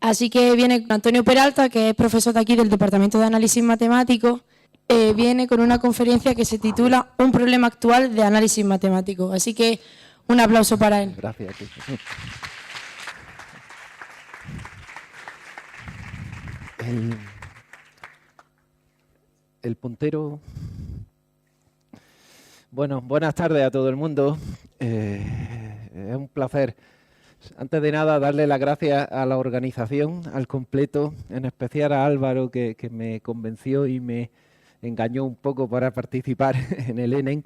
Así que viene Antonio Peralta, que es profesor de aquí del Departamento de Análisis Matemático, viene con una conferencia que se titula Un problema actual de análisis matemático. Así que un aplauso para él. Gracias. El puntero. Bueno, buenas tardes a todo el mundo. Es un placer. Antes de nada, darle las gracias a la organización, al completo, en especial a Álvaro, que me convenció y me engañó un poco para participar en el ENEM,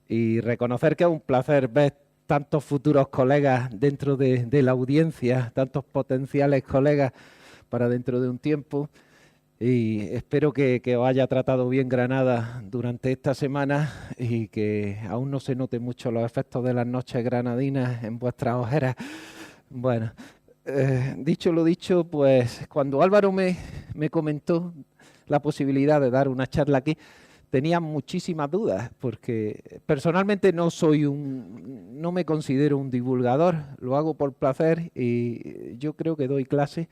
y reconocer que es un placer ver tantos futuros colegas dentro de la audiencia, tantos potenciales colegas para dentro de un tiempo. Y espero que os haya tratado bien Granada durante esta semana y que aún no se noten mucho los efectos de las noches granadinas en vuestras ojeras. Bueno, dicho lo dicho, pues cuando Álvaro me comentó la posibilidad de dar una charla aquí, tenía muchísimas dudas, porque personalmente no me considero un divulgador, lo hago por placer y yo creo que doy clases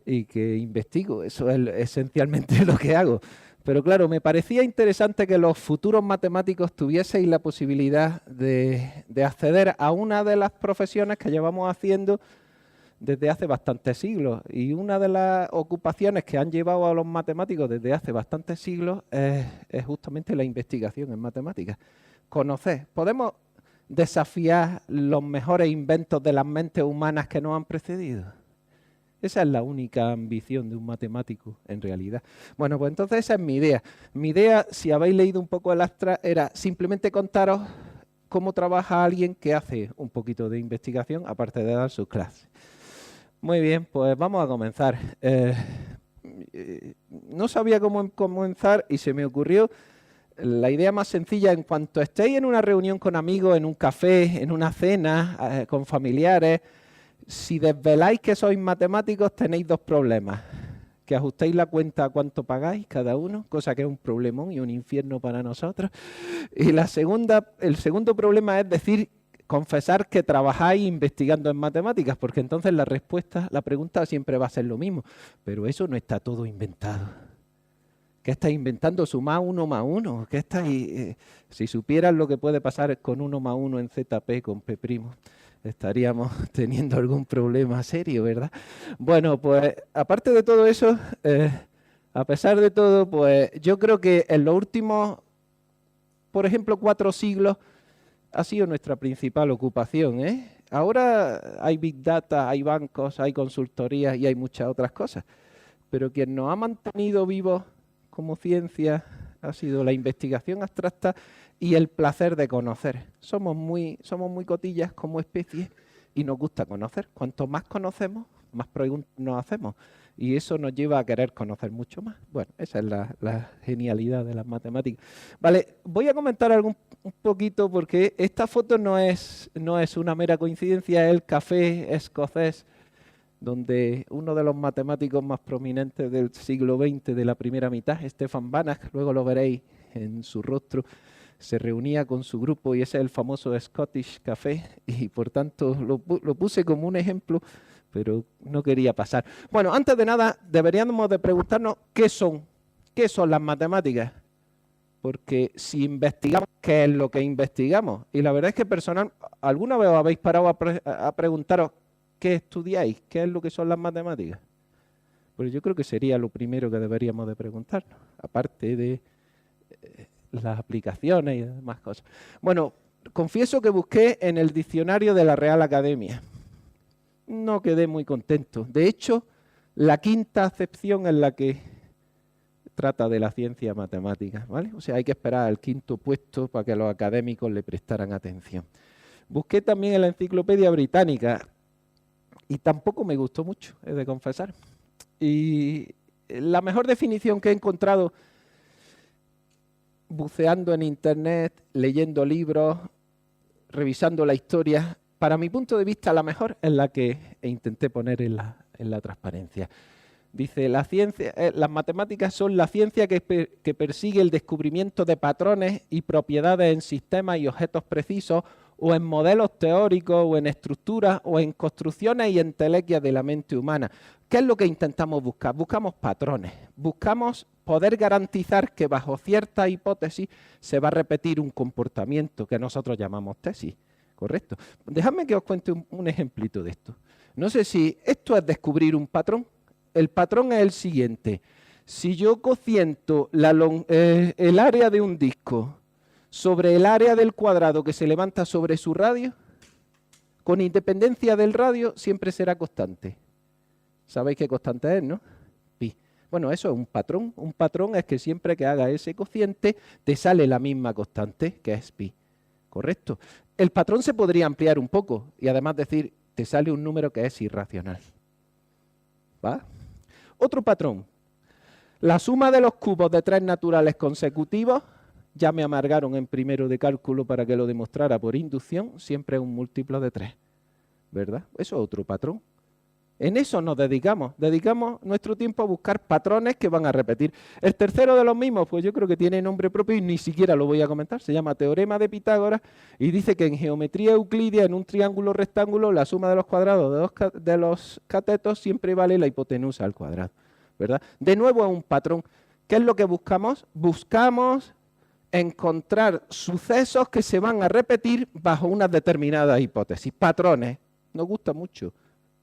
y que investigo, eso es esencialmente lo que hago. Pero claro, me parecía interesante que los futuros matemáticos tuvieseis la posibilidad de acceder a una de las profesiones que llevamos haciendo desde hace bastantes siglos. Y una de las ocupaciones que han llevado a los matemáticos desde hace bastantes siglos es justamente la investigación en matemáticas. Conocer, podemos desafiar los mejores inventos de las mentes humanas que nos han precedido. Esa es la única ambición de un matemático, en realidad. Bueno, pues entonces esa es mi idea. Mi idea, si habéis leído un poco el Astra, era simplemente contaros cómo trabaja alguien que hace un poquito de investigación, aparte de dar sus clases. Muy bien, pues vamos a comenzar. No sabía cómo comenzar y se me ocurrió la idea más sencilla. En cuanto estéis en una reunión con amigos, en un café, en una cena, con familiares, si desveláis que sois matemáticos, tenéis dos problemas. Que ajustéis la cuenta a cuánto pagáis cada uno, cosa que es un problemón y un infierno para nosotros. Y el segundo problema es confesar que trabajáis investigando en matemáticas, porque entonces la pregunta siempre va a ser lo mismo. Pero eso no está todo inventado. ¿Qué estáis inventando? ¿Sumar 1 más 1? ¿Qué estáis? Si supieran lo que puede pasar con 1 más 1 en ZP con P', estaríamos teniendo algún problema serio, ¿verdad? Bueno, pues aparte de todo eso, a pesar de todo, pues yo creo que en los últimos, por ejemplo, 4 siglos, ha sido nuestra principal ocupación, ¿eh? Ahora hay Big Data, hay bancos, hay consultorías y hay muchas otras cosas. Pero quien nos ha mantenido vivos como ciencia ha sido la investigación abstracta y el placer de conocer. Somos muy cotillas como especie y nos gusta conocer. Cuanto más conocemos, más preguntas nos hacemos. Y eso nos lleva a querer conocer mucho más. Bueno, esa es la genialidad de las matemáticas. Vale, voy a comentar un poquito porque esta foto no es una mera coincidencia, es el café escocés donde uno de los matemáticos más prominentes del siglo XX, de la primera mitad, Stefan Banach, luego lo veréis en su rostro, se reunía con su grupo y ese es el famoso Scottish Café y por tanto lo puse como un ejemplo, pero no quería pasar. Bueno, antes de nada deberíamos de preguntarnos qué son las matemáticas, porque si investigamos, ¿qué es lo que investigamos? Y la verdad es que ¿alguna vez os habéis parado a preguntaros qué estudiáis? ¿Qué es lo que son las matemáticas? Pues yo creo que sería lo primero que deberíamos de preguntarnos, aparte de las aplicaciones y demás cosas. Bueno, confieso que busqué en el diccionario de la Real Academia. No quedé muy contento. De hecho, la quinta acepción es la que trata de la ciencia matemática, ¿vale? O sea, hay que esperar al quinto puesto para que los académicos le prestaran atención. Busqué también en la Enciclopedia Británica y tampoco me gustó mucho, he de confesar. Y la mejor definición que he encontrado buceando en internet, leyendo libros, revisando la historia, para mi punto de vista la mejor es la que intenté poner en la transparencia. Dice, las matemáticas son la ciencia que persigue el descubrimiento de patrones y propiedades en sistemas y objetos precisos o en modelos teóricos, o en estructuras, o en construcciones y entelequias de la mente humana. ¿Qué es lo que intentamos buscar? Buscamos patrones, buscamos poder garantizar que bajo cierta hipótesis se va a repetir un comportamiento que nosotros llamamos tesis, ¿correcto? Dejadme que os cuente un ejemplito de esto. No sé si esto es descubrir un patrón. El patrón es el siguiente. Si yo cociento el área de un disco sobre el área del cuadrado que se levanta sobre su radio, con independencia del radio, siempre será constante. ¿Sabéis qué constante es, no? Pi. Bueno, eso es un patrón. Un patrón es que siempre que haga ese cociente, te sale la misma constante, que es pi. ¿Correcto? El patrón se podría ampliar un poco y además decir, te sale un número que es irracional. ¿Va? Otro patrón. La suma de los cubos de 3 naturales consecutivos, ya me amargaron en primero de cálculo para que lo demostrara por inducción, siempre es un múltiplo de 3. ¿Verdad? Eso es otro patrón. En eso nos dedicamos nuestro tiempo a buscar patrones que van a repetir. El tercero de los mismos, pues yo creo que tiene nombre propio y ni siquiera lo voy a comentar. Se llama Teorema de Pitágoras y dice que en geometría euclidia, en un triángulo rectángulo, la suma de los cuadrados de los catetos siempre vale la hipotenusa al cuadrado, ¿verdad? De nuevo es un patrón. ¿Qué es lo que buscamos? Buscamos encontrar sucesos que se van a repetir bajo unas determinadas hipótesis, patrones. Nos gusta mucho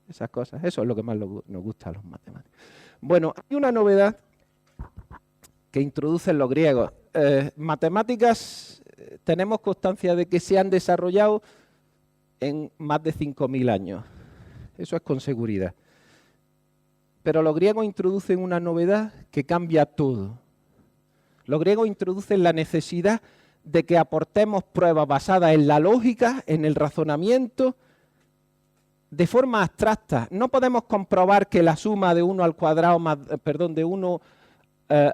esas cosas. Eso es lo que más nos gusta a los matemáticos. Bueno, hay una novedad que introducen los griegos. Matemáticas, tenemos constancia de que se han desarrollado en más de 5.000 años. Eso es con seguridad. Pero los griegos introducen una novedad que cambia todo. Los griegos introducen la necesidad de que aportemos pruebas basadas en la lógica, en el razonamiento, de forma abstracta. No podemos comprobar que la suma de 1 al cuadrado más, de 1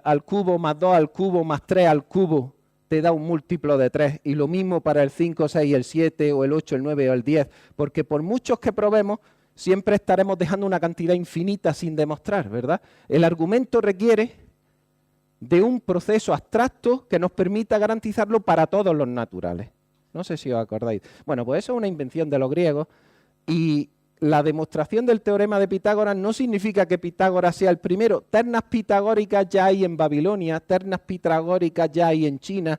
al cubo más 2 al cubo más 3 al cubo te da un múltiplo de 3. Y lo mismo para el 5, 6, el 7 o el 8, el 9 o el 10. Porque por muchos que probemos, siempre estaremos dejando una cantidad infinita sin demostrar, ¿verdad? El argumento requiere de un proceso abstracto que nos permita garantizarlo para todos los naturales. No sé si os acordáis. Bueno, pues eso es una invención de los griegos. Y la demostración del teorema de Pitágoras no significa que Pitágoras sea el primero. Ternas pitagóricas ya hay en Babilonia, ternas pitagóricas ya hay en China,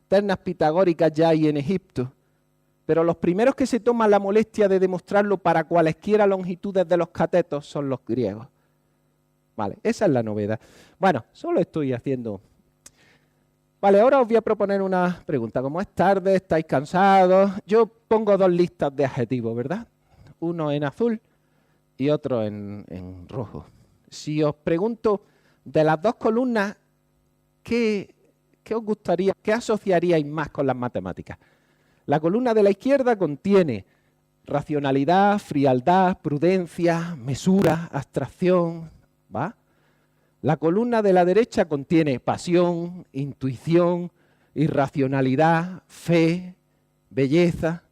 ternas pitagóricas ya hay en Egipto. Pero los primeros que se toman la molestia de demostrarlo para cualesquiera longitudes de los catetos son los griegos. Vale, esa es la novedad. Bueno, solo estoy haciendo... Vale, ahora os voy a proponer una pregunta. Como es tarde, estáis cansados, yo pongo 2 listas de adjetivos, ¿verdad? Uno en azul y otro en rojo. Si os pregunto de las 2 columnas, ¿qué os gustaría, qué asociaríais más con las matemáticas? La columna de la izquierda contiene racionalidad, frialdad, prudencia, mesura, abstracción, ¿va? La columna de la derecha contiene pasión, intuición, irracionalidad, fe, belleza,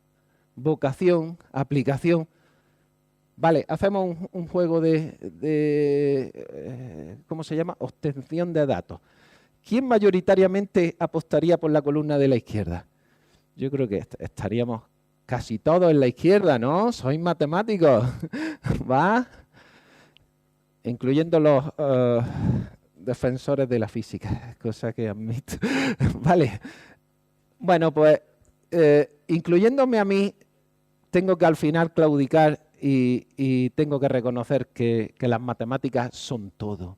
vocación, aplicación. Vale, hacemos un juego de ¿cómo se llama? Obtención de datos. ¿Quién mayoritariamente apostaría por la columna de la izquierda? Yo creo que estaríamos casi todos en la izquierda, ¿no? Sois matemáticos, ¿va? Incluyendo los defensores de la física, cosa que admito. Vale. Bueno, pues incluyéndome a mí, tengo que al final claudicar y tengo que reconocer que las matemáticas son todo.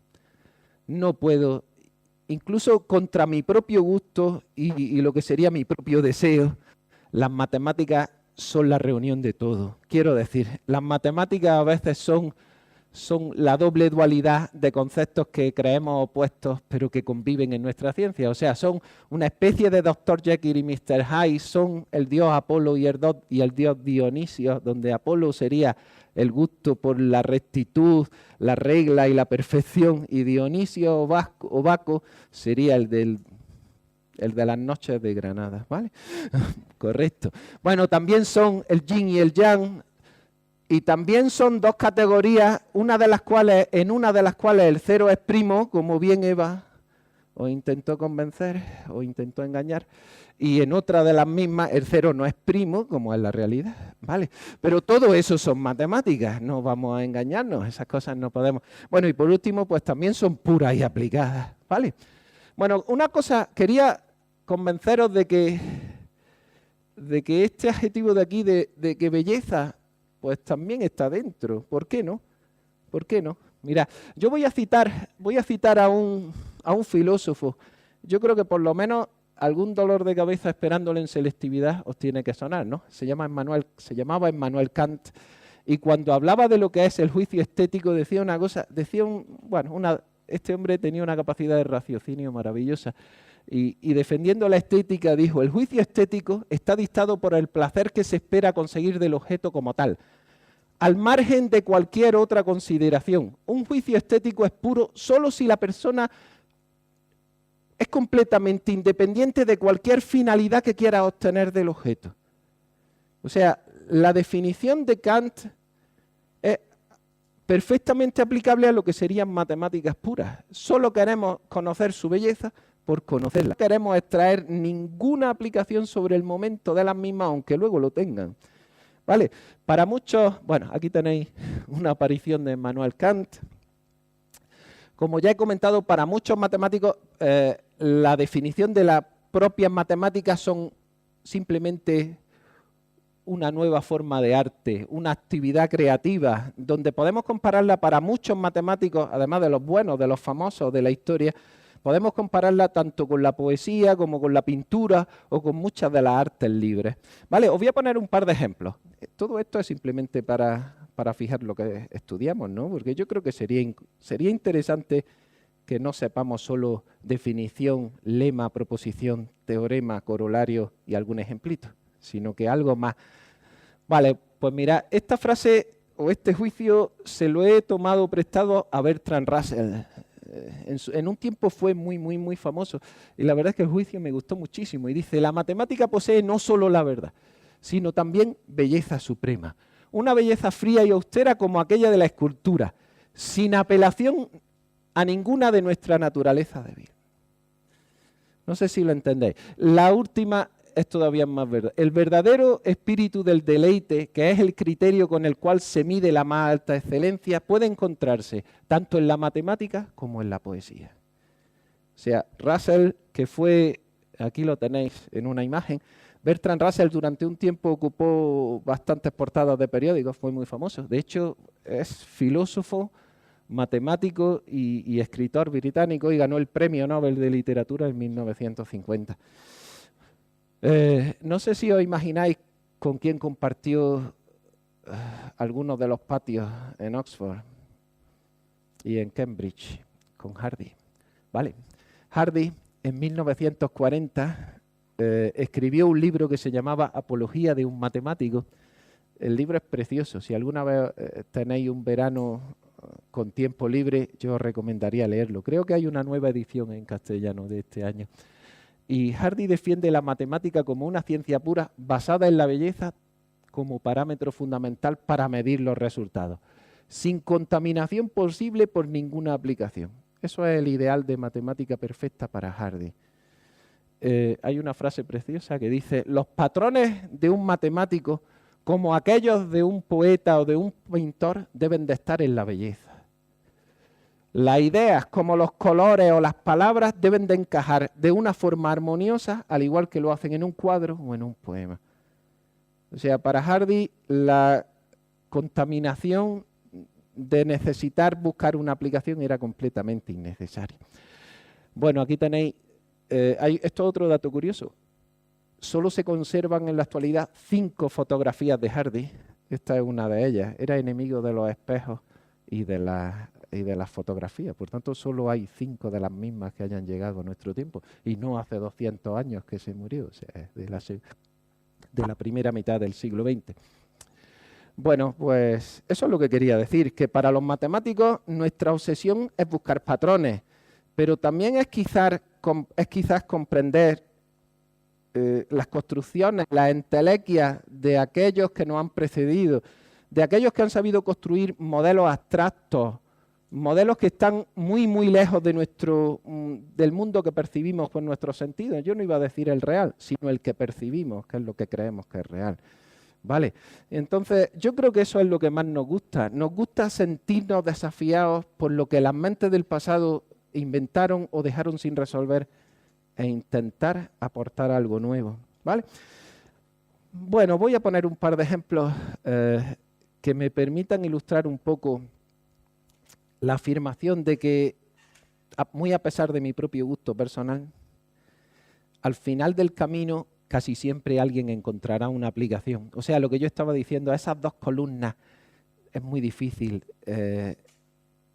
No puedo, incluso contra mi propio gusto y lo que sería mi propio deseo, las matemáticas son la reunión de todo. Quiero decir, las matemáticas a veces son la doble dualidad de conceptos que creemos opuestos, pero que conviven en nuestra ciencia. O sea, son una especie de Dr. Jekyll y Mr. Hyde, son el dios Apolo y el dios Dionisio, donde Apolo sería el gusto por la rectitud, la regla y la perfección, y Dionisio o Baco sería el de las noches de Granada, ¿vale? Correcto. Bueno, también son el yin y el yang, y también son 2 categorías, en una de las cuales el 0 es primo, como bien Eva os intentó convencer, os intentó engañar, y en otra de las mismas el 0 no es primo, como es la realidad, ¿vale? Pero todo eso son matemáticas, no vamos a engañarnos, esas cosas no podemos. Bueno, y por último, pues también son puras y aplicadas, ¿vale? Bueno, una cosa, quería convenceros de que este adjetivo de aquí, de que belleza, pues también está dentro. ¿Por qué no? ¿Por qué no? Mira, yo voy a citar a un filósofo. Yo creo que por lo menos algún dolor de cabeza esperándole en selectividad os tiene que sonar, ¿no? Se llamaba Immanuel Kant, y cuando hablaba de lo que es el juicio estético decía una cosa, este hombre tenía una capacidad de raciocinio maravillosa, y defendiendo la estética dijo: el juicio estético está dictado por el placer que se espera conseguir del objeto como tal, al margen de cualquier otra consideración. Un juicio estético es puro solo si la persona es completamente independiente de cualquier finalidad que quiera obtener del objeto. O sea, la definición de Kant es perfectamente aplicable a lo que serían matemáticas puras. Solo queremos conocer su belleza por conocerla. No queremos extraer ninguna aplicación sobre el momento de las mismas, aunque luego lo tengan. ¿Vale? Para muchos, bueno, aquí tenéis una aparición de Immanuel Kant. Como ya he comentado, para muchos matemáticos la definición de las propias matemáticas son simplemente una nueva forma de arte, una actividad creativa, donde podemos compararla para muchos matemáticos, además de los buenos, de los famosos de la historia, podemos compararla tanto con la poesía como con la pintura o con muchas de las artes libres. Vale, os voy a poner un par de ejemplos. Todo esto es simplemente para fijar lo que estudiamos, ¿no? Porque yo creo que sería interesante que no sepamos solo definición, lema, proposición, teorema, corolario y algún ejemplito, sino que algo más. Vale, pues mira, esta frase o este juicio se lo he tomado prestado a Bertrand Russell. En un tiempo fue muy famoso, y la verdad es que el juicio me gustó muchísimo, y dice: la matemática posee no solo la verdad, sino también belleza suprema, una belleza fría y austera como aquella de la escultura, sin apelación a ninguna de nuestra naturaleza débil. No sé si lo entendéis. La última es todavía más verdad. El verdadero espíritu del deleite, que es el criterio con el cual se mide la más alta excelencia, puede encontrarse tanto en la matemática como en la poesía. O sea, Russell, que fue, aquí lo tenéis en una imagen, Bertrand Russell durante un tiempo ocupó bastantes portadas de periódicos, fue muy famoso. De hecho, es filósofo, matemático y escritor británico, y ganó el Premio Nobel de Literatura en 1950. No sé si os imagináis con quién compartió algunos de los patios en Oxford y en Cambridge, con Hardy. Vale. Hardy, en 1940, escribió un libro que se llamaba Apología de un matemático. El libro es precioso. Si alguna vez tenéis un verano con tiempo libre, yo os recomendaría leerlo. Creo que hay una nueva edición en castellano de este año. Y Hardy defiende la matemática como una ciencia pura basada en la belleza como parámetro fundamental para medir los resultados, sin contaminación posible por ninguna aplicación. Eso es el ideal de matemática perfecta para Hardy. Hay una frase preciosa que dice: los patrones de un matemático, como aquellos de un poeta o de un pintor, deben de estar en la belleza. Las ideas, como los colores o las palabras, deben de encajar de una forma armoniosa, al igual que lo hacen en un cuadro o en un poema. O sea, para Hardy, la contaminación de necesitar buscar una aplicación era completamente innecesaria. Bueno, aquí tenéis, esto es otro dato curioso. Solo se conservan en la actualidad 5 fotografías de Hardy. Esta es una de ellas. Era enemigo de los espejos y de las fotografías. Por tanto, solo hay 5 de las mismas que hayan llegado a nuestro tiempo. Y no hace 200 años que se murió, o sea, de la primera mitad del siglo XX. Bueno, pues eso es lo que quería decir, que para los matemáticos nuestra obsesión es buscar patrones, pero también es quizás comprender las construcciones, las entelequias de aquellos que nos han precedido, de aquellos que han sabido construir modelos abstractos, Modelos que están muy, muy lejos de del mundo que percibimos con nuestros sentidos. Yo no iba a decir el real, sino el que percibimos, que es lo que creemos que es real. ¿Vale? Entonces, yo creo que eso es lo que más nos gusta. Nos gusta sentirnos desafiados por lo que las mentes del pasado inventaron o dejaron sin resolver e intentar aportar algo nuevo. ¿Vale? Bueno, voy a poner un par de ejemplos que me permitan ilustrar un poco la afirmación de que, muy a pesar de mi propio gusto personal, al final del camino casi siempre alguien encontrará una aplicación. O sea, lo que yo estaba diciendo, esas dos columnas, es muy difícil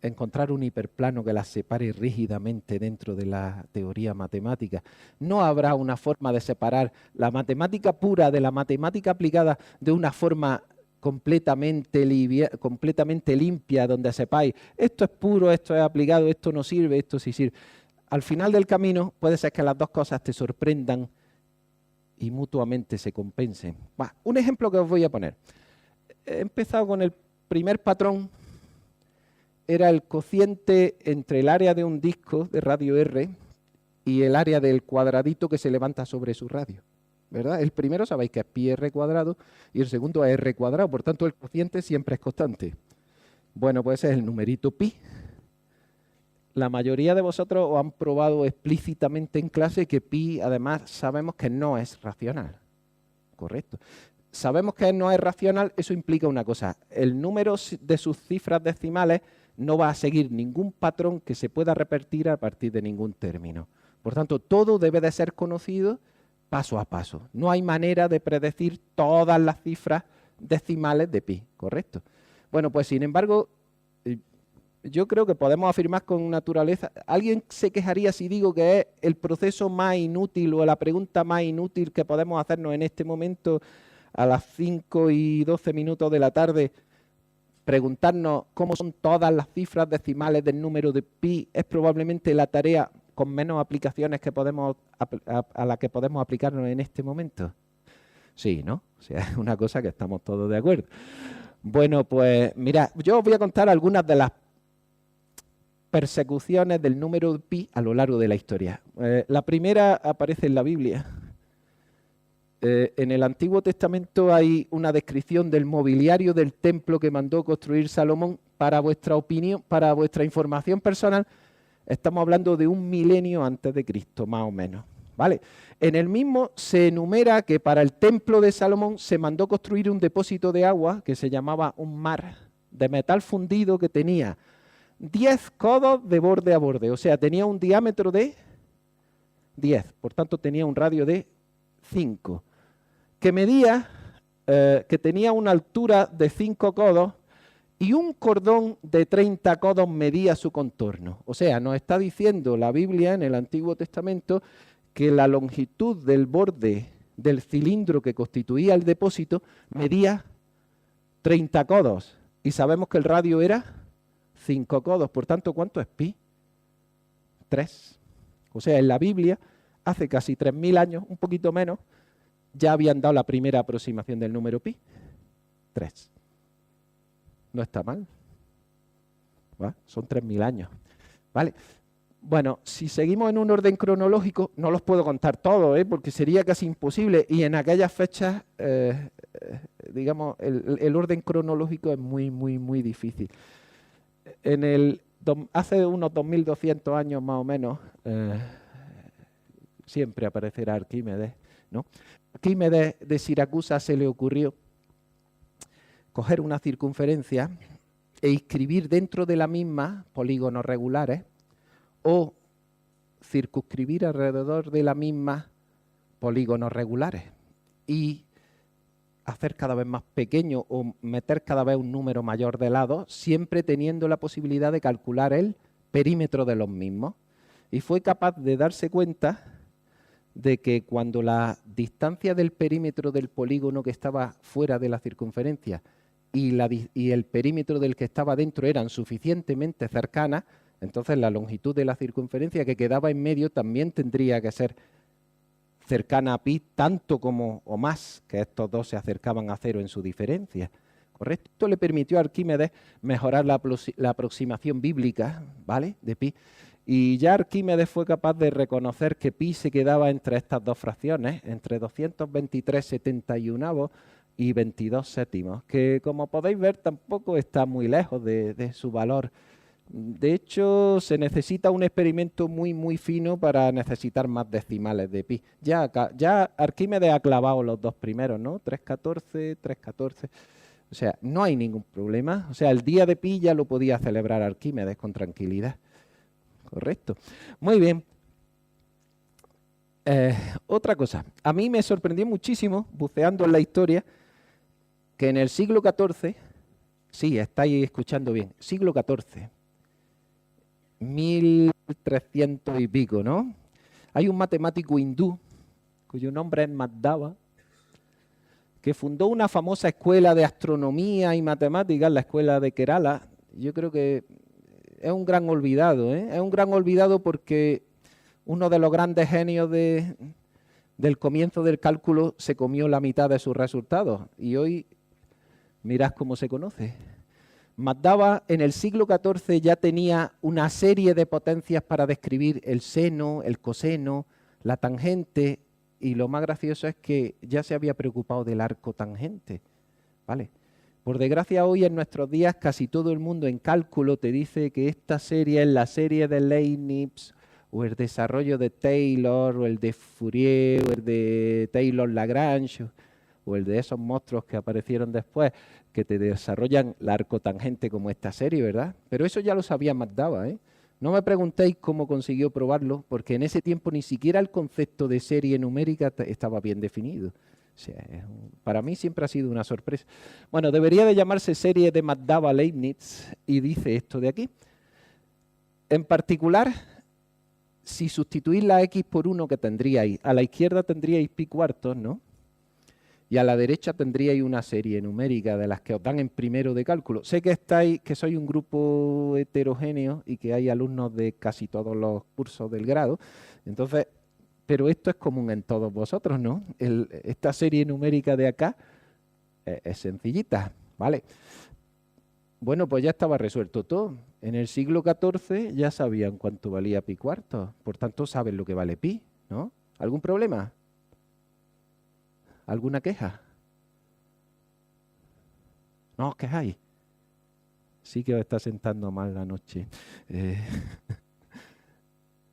encontrar un hiperplano que las separe rígidamente dentro de la teoría matemática. No habrá una forma de separar la matemática pura de la matemática aplicada de una forma completamente limpia, donde sepáis, esto es puro, esto es aplicado, esto no sirve, esto sí sirve. Al final del camino puede ser que las dos cosas te sorprendan y mutuamente se compensen. Un ejemplo que os voy a poner. He empezado con el primer patrón, era el cociente entre el área de un disco de radio R y el área del cuadradito que se levanta sobre su radio, ¿verdad? El primero sabéis que es pi r cuadrado y el segundo es r cuadrado, por tanto el cociente siempre es constante. Bueno, pues ese es el numerito pi. La mayoría de vosotros os han probado explícitamente en clase que pi, además, sabemos que no es racional. Correcto. Sabemos que no es racional, eso implica una cosa. El número de sus cifras decimales no va a seguir ningún patrón que se pueda repetir a partir de ningún término. Por tanto, todo debe de ser conocido paso a paso. No hay manera de predecir todas las cifras decimales de pi, ¿correcto? Bueno, pues sin embargo, yo creo que podemos afirmar con naturaleza. ¿Alguien se quejaría si digo que es el proceso más inútil o la pregunta más inútil que podemos hacernos en este momento a las 5:12 de la tarde? Preguntarnos cómo son todas las cifras decimales del número de pi es probablemente la tarea con menos aplicaciones que a la que podemos aplicarnos en este momento. Sí, ¿no? O sea, es una cosa que estamos todos de acuerdo. Bueno, pues mira, yo os voy a contar algunas de las persecuciones del número de pi a lo largo de la historia. La primera aparece en la Biblia. En el Antiguo Testamento hay una descripción del mobiliario del templo que mandó construir Salomón. Para vuestra opinión, para vuestra información personal, estamos hablando de 1 milenio antes de Cristo, más o menos. ¿Vale? En el mismo se enumera que para el templo de Salomón se mandó construir un depósito de agua que se llamaba un mar de metal fundido que tenía 10 codos de borde a borde, o sea, tenía un diámetro de 10, por tanto tenía un radio de 5, que medía, que tenía una altura de 5 codos y un cordón de 30 codos medía su contorno. O sea, nos está diciendo la Biblia en el Antiguo Testamento que la longitud del borde del cilindro que constituía el depósito medía 30 codos y sabemos que el radio era 5 codos. Por tanto, ¿cuánto es pi? 3. O sea, en la Biblia, hace casi 3.000 años, un poquito menos, ya habían dado la primera aproximación del número pi. 3. No está mal. ¿Va? Son 3.000 años. ¿Vale? Bueno, si seguimos en un orden cronológico, no los puedo contar todos, porque sería casi imposible. Y en aquellas fechas, digamos, el orden cronológico es muy, muy, muy difícil. Hace unos 2.200 años más o menos, siempre aparecerá Arquímedes, ¿no? Arquímedes de Siracusa se le ocurrió coger una circunferencia e inscribir dentro de la misma polígonos regulares o circunscribir alrededor de la misma polígonos regulares y hacer cada vez más pequeño o meter cada vez un número mayor de lados, siempre teniendo la posibilidad de calcular el perímetro de los mismos. Y fue capaz de darse cuenta de que cuando la distancia del perímetro del polígono que estaba fuera de la circunferencia y el perímetro del que estaba dentro eran suficientemente cercanas, entonces la longitud de la circunferencia que quedaba en medio también tendría que ser cercana a pi, tanto como o más que estos dos se acercaban a cero en su diferencia. ¿correcto? Esto le permitió a Arquímedes mejorar la aproximación bíblica, ¿vale?, de pi. Y ya Arquímedes fue capaz de reconocer que pi se quedaba entre estas dos fracciones, entre 223,71 y 22 séptimos, que como podéis ver tampoco está muy lejos de su valor. De hecho, se necesita un experimento muy fino para necesitar más decimales de pi. Ya Arquímedes ha clavado los dos primeros, ¿no? 3,14, 3,14. O sea, no hay ningún problema. O sea, el día de pi ya lo podía celebrar Arquímedes con tranquilidad. Correcto. Muy bien. Otra cosa. A mí me sorprendió muchísimo, buceando en la historia, que en el siglo XIV, sí, estáis escuchando bien, siglo XIV, 1300 y pico, ¿no? Hay un matemático hindú, cuyo nombre es Madhava, que fundó una famosa escuela de astronomía y matemáticas, la escuela de Kerala. Yo creo que es un gran olvidado, ¿eh? Es un gran olvidado porque uno de los grandes genios del comienzo del cálculo se comió la mitad de sus resultados y hoy mirad cómo se conoce. Madhava en el siglo XIV ya tenía una serie de potencias para describir el seno, el coseno, la tangente, y lo más gracioso es que ya se había preocupado del arco tangente, ¿vale? Por desgracia, hoy en nuestros días casi todo el mundo en cálculo te dice que esta serie es la serie de Leibniz, o el desarrollo de Taylor, o el de Fourier, o el de Taylor-Lagrange, o el de esos monstruos que aparecieron después, que te desarrollan la arcotangente como esta serie, ¿verdad? Pero eso ya lo sabía Madhava, ¿eh? No me preguntéis cómo consiguió probarlo, porque en ese tiempo ni siquiera el concepto de serie numérica estaba bien definido. O sea, para mí siempre ha sido una sorpresa. Bueno, debería de llamarse serie de Madhava-Leibniz, y dice esto de aquí. En particular, si sustituís la x por 1, que tendríais, a la izquierda tendríais pi cuartos, ¿no? Y a la derecha tendríais una serie numérica de las que os dan en primero de cálculo. Sé que sois un grupo heterogéneo y que hay alumnos de casi todos los cursos del grado. Entonces, pero esto es común en todos vosotros, ¿no? Esta serie numérica de acá es sencillita, ¿vale? Bueno, pues ya estaba resuelto todo. En el siglo XIV ya sabían cuánto valía pi cuartos. Por tanto, saben lo que vale pi, ¿no? ¿Algún problema? ¿Alguna queja? No os quejáis. Sí que os está sentando mal la noche.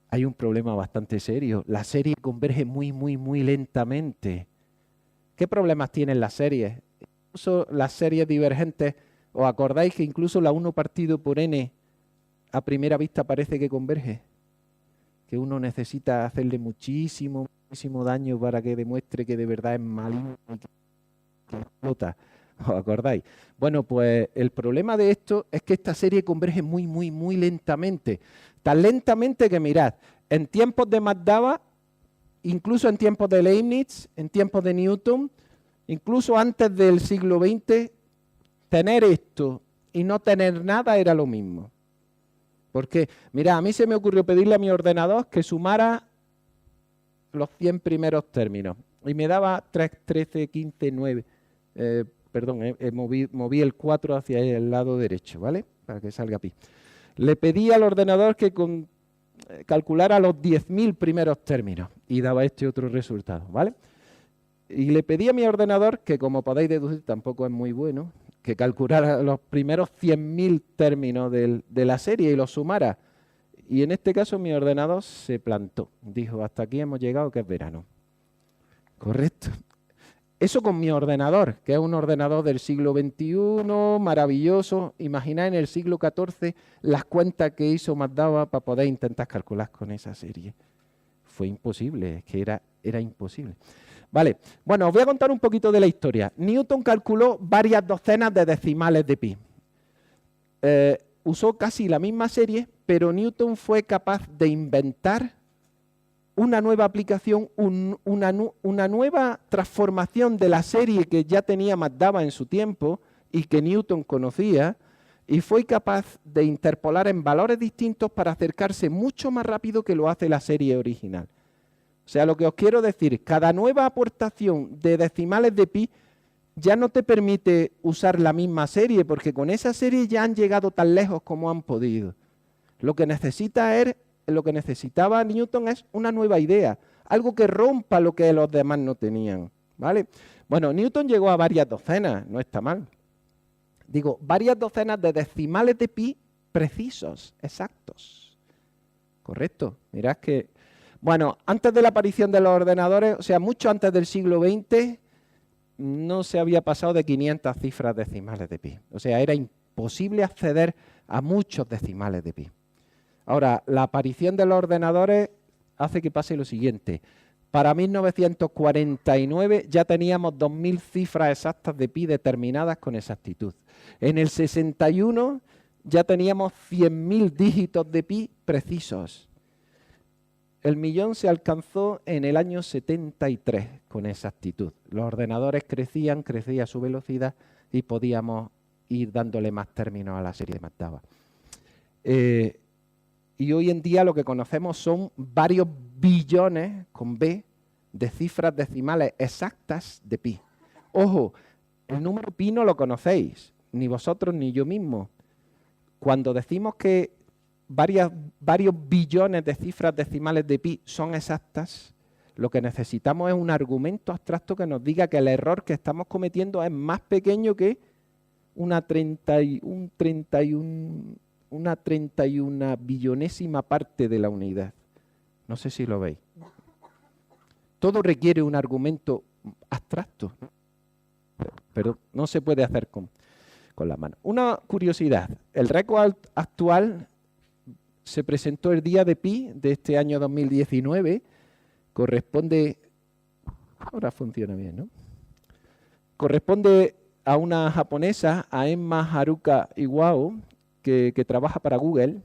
Hay un problema bastante serio. La serie converge muy lentamente. ¿Qué problemas tienen las series? Incluso las series divergentes, ¿os acordáis que incluso la 1 partido por n a primera vista parece que converge? Que uno necesita hacerle muchísimo daño para que demuestre que de verdad es maligno y que explota. ¿Os acordáis? Bueno, pues el problema de esto es que esta serie converge muy lentamente. Tan lentamente que mirad, en tiempos de Madhava, incluso en tiempos de Leibniz, en tiempos de Newton, incluso antes del siglo XX, tener esto y no tener nada era lo mismo. Porque, mira, a mí se me ocurrió pedirle a mi ordenador que sumara los 100 primeros términos. Y me daba 3, 13, 15, 9. Moví el 4 hacia el lado derecho, ¿vale? Para que salga pi. Le pedí al ordenador que calculara los 10.000 primeros términos. Y daba este otro resultado, ¿vale? Y le pedí a mi ordenador, que como podéis deducir tampoco es muy bueno, que calculara los primeros 100.000 términos de la serie y los sumara. Y en este caso mi ordenador se plantó. Dijo, hasta aquí hemos llegado, que es verano. Correcto. Eso con mi ordenador, que es un ordenador del siglo XXI, maravilloso. Imaginad en el siglo XIV las cuentas que hizo Madhava para poder intentar calcular con esa serie. Fue imposible, es que era imposible. Vale, bueno, os voy a contar un poquito de la historia. Newton calculó varias docenas de decimales de pi. Usó casi la misma serie, pero Newton fue capaz de inventar una nueva aplicación, una nueva transformación de la serie que ya tenía Madhava en su tiempo y que Newton conocía, y fue capaz de interpolar en valores distintos para acercarse mucho más rápido que lo hace la serie original. O sea, lo que os quiero decir, cada nueva aportación de decimales de pi ya no te permite usar la misma serie, porque con esa serie ya han llegado tan lejos como han podido. Lo que necesitaba Newton es una nueva idea, algo que rompa lo que los demás no tenían, ¿vale? Bueno, Newton llegó a varias docenas, no está mal. Digo, varias docenas de decimales de pi precisos, exactos. Correcto. Mirad que, bueno, antes de la aparición de los ordenadores, o sea, mucho antes del siglo XX, no se había pasado de 500 cifras decimales de pi. O sea, era imposible acceder a muchos decimales de pi. Ahora, la aparición de los ordenadores hace que pase lo siguiente. Para 1949 ya teníamos 2000 cifras exactas de pi determinadas con exactitud. En el 61 ya teníamos 100.000 dígitos de pi precisos. El millón se alcanzó en el año 73 con exactitud. Los ordenadores crecía su velocidad y podíamos ir dándole más términos a la serie de McDowell. Y hoy en día lo que conocemos son varios billones, con B, de cifras decimales exactas de pi. Ojo, el número pi no lo conocéis, ni vosotros ni yo mismo. Cuando decimos que varios billones de cifras decimales de pi son exactas, lo que necesitamos es un argumento abstracto que nos diga que el error que estamos cometiendo es más pequeño que una 31 billonésima parte de la unidad. No sé si lo veis. Todo requiere un argumento abstracto, pero no se puede hacer con la mano. Una curiosidad, el récord actual se presentó el día de pi de este año 2019, corresponde, ahora funciona bien, ¿no? Corresponde a una japonesa, a Emma Haruka Iwao, que trabaja para Google,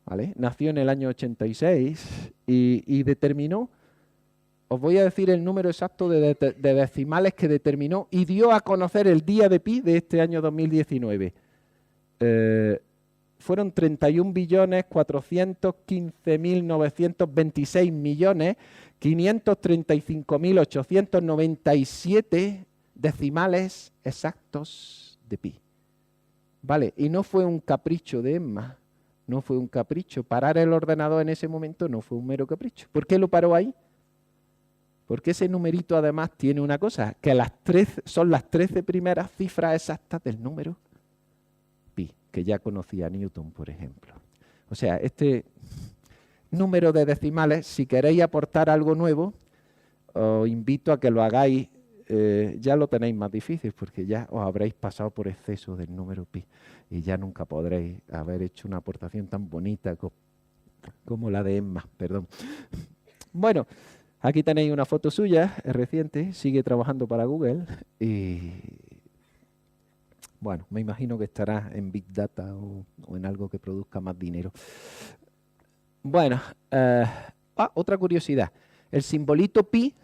¿vale? Nació en el año 86 y determinó, os voy a decir el número exacto de decimales que determinó y dio a conocer el día de pi de este año 2019. Fueron 31.415.926.535.897 decimales exactos de pi. Vale, y no fue un capricho de Emma, no fue un capricho. Parar el ordenador en ese momento no fue un mero capricho. ¿Por qué lo paró ahí? Porque ese numerito además tiene una cosa, que son las 13 primeras cifras exactas del número pi, que ya conocía Newton, por ejemplo. O sea, este número de decimales, si queréis aportar algo nuevo, os invito a que lo hagáis. Ya lo tenéis más difícil porque ya os habréis pasado por exceso del número pi y ya nunca podréis haber hecho una aportación tan bonita como la de Emma, perdón. Bueno, aquí tenéis una foto suya, es reciente, sigue trabajando para Google y bueno, me imagino que estará en Big Data o en algo que produzca más dinero. Bueno, otra curiosidad, el simbolito pi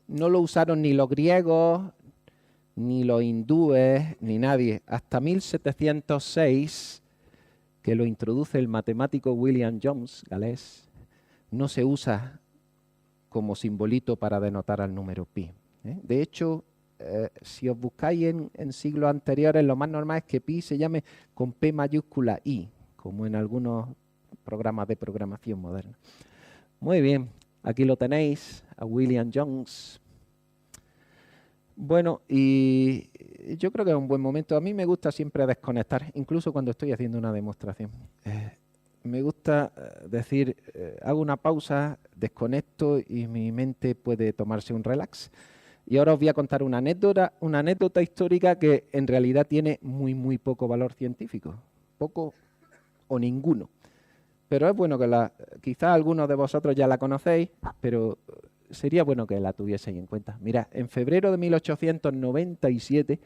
no lo usaron ni los griegos, ni los hindúes, ni nadie. Hasta 1706, que lo introduce el matemático William James, galés, no se usa como simbolito para denotar al número pi. De hecho, si os buscáis en siglos anteriores, lo más normal es que pi se llame con P mayúscula I, como en algunos programas de programación moderna. Muy bien. Aquí lo tenéis, a William Jones. Bueno, y yo creo que es un buen momento. A mí me gusta siempre desconectar, incluso cuando estoy haciendo una demostración. Me gusta decir, hago una pausa, desconecto y mi mente puede tomarse un relax. Y ahora os voy a contar una anécdota histórica que en realidad tiene muy poco valor científico. Poco o ninguno. Pero es bueno que quizás algunos de vosotros ya la conocéis, pero sería bueno que la tuvieseis en cuenta. Mira, en febrero de 1897,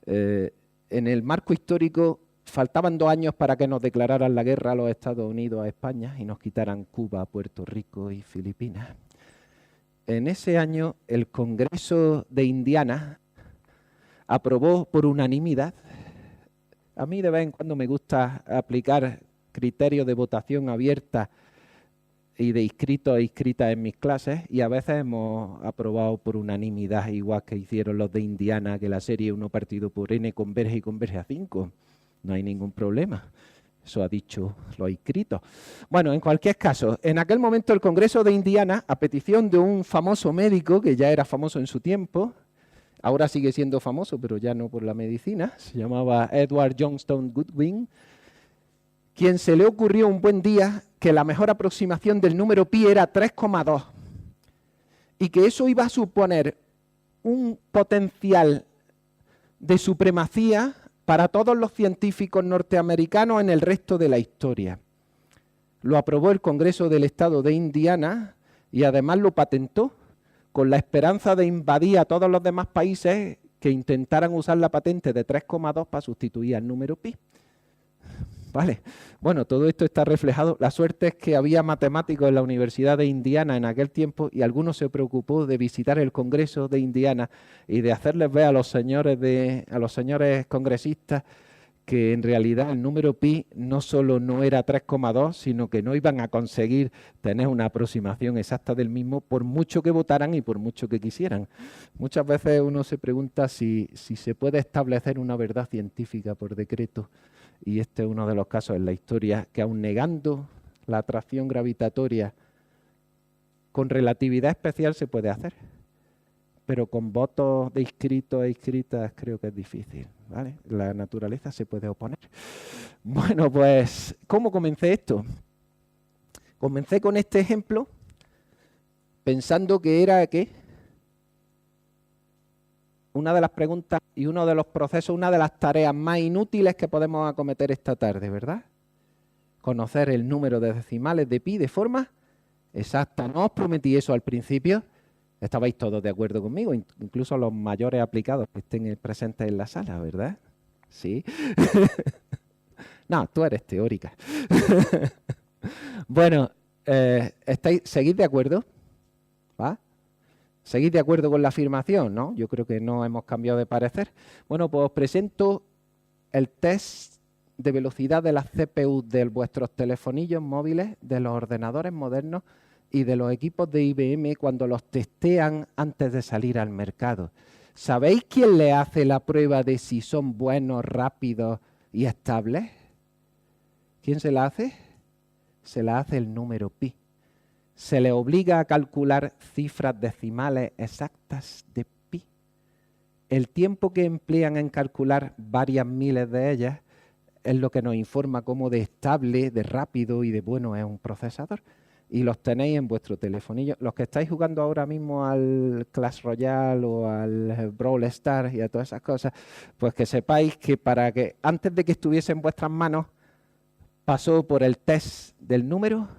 en el marco histórico, faltaban 2 años para que nos declararan la guerra a los Estados Unidos, a España, y nos quitaran Cuba, Puerto Rico y Filipinas. En ese año, el Congreso de Indiana aprobó por unanimidad. A mí de vez en cuando me gusta aplicar criterios de votación abierta y de inscritos e inscritas en mis clases, y a veces hemos aprobado por unanimidad, igual que hicieron los de Indiana, que la serie 1 partido por n converge y converge a 5. No hay ningún problema. Eso ha dicho los inscritos. Bueno, en cualquier caso, en aquel momento el Congreso de Indiana, a petición de un famoso médico, que ya era famoso en su tiempo, ahora sigue siendo famoso, pero ya no por la medicina, se llamaba Edward Johnston Goodwin, quien se le ocurrió un buen día que la mejor aproximación del número pi era 3,2 y que eso iba a suponer un potencial de supremacía para todos los científicos norteamericanos en el resto de la historia. Lo aprobó el Congreso del Estado de Indiana y además lo patentó con la esperanza de invadir a todos los demás países que intentaran usar la patente de 3,2 para sustituir al número pi. Vale. Bueno, todo esto está reflejado. La suerte es que había matemáticos en la Universidad de Indiana en aquel tiempo y alguno se preocupó de visitar el Congreso de Indiana y de hacerles ver a los señores congresistas que en realidad el número pi no solo no era 3,2, sino que no iban a conseguir tener una aproximación exacta del mismo por mucho que votaran y por mucho que quisieran. Muchas veces uno se pregunta si se puede establecer una verdad científica por decreto. Y este es uno de los casos en la historia que, aun negando la atracción gravitatoria, con relatividad especial se puede hacer. Pero con votos de inscritos e inscritas creo que es difícil, ¿vale? La naturaleza se puede oponer. Bueno, pues, ¿cómo comencé esto? Comencé con este ejemplo pensando que era, ¿qué? Una de las preguntas y uno de los procesos, una de las tareas más inútiles que podemos acometer esta tarde, ¿verdad? Conocer el número de decimales de pi de forma exacta. ¿No os prometí eso al principio? Estabais todos de acuerdo conmigo, incluso los mayores aplicados que estén presentes en la sala, ¿verdad? Sí. No, tú eres teórica. Bueno, ¿seguís de acuerdo? ¿Va? ¿Seguís de acuerdo con la afirmación? ¿No? Yo creo que no hemos cambiado de parecer. Bueno, pues os presento el test de velocidad de las CPU de vuestros telefonillos móviles, de los ordenadores modernos y de los equipos de IBM cuando los testean antes de salir al mercado. ¿Sabéis quién le hace la prueba de si son buenos, rápidos y estables? ¿Quién se la hace? Se la hace el número pi. Se le obliga a calcular cifras decimales exactas de pi. El tiempo que emplean en calcular varias miles de ellas es lo que nos informa cómo de estable, de rápido y de bueno es un procesador. Y los tenéis en vuestro telefonillo. Los que estáis jugando ahora mismo al Clash Royale o al Brawl Stars y a todas esas cosas, pues que sepáis que para que antes de que estuviese en vuestras manos, pasó por el test del número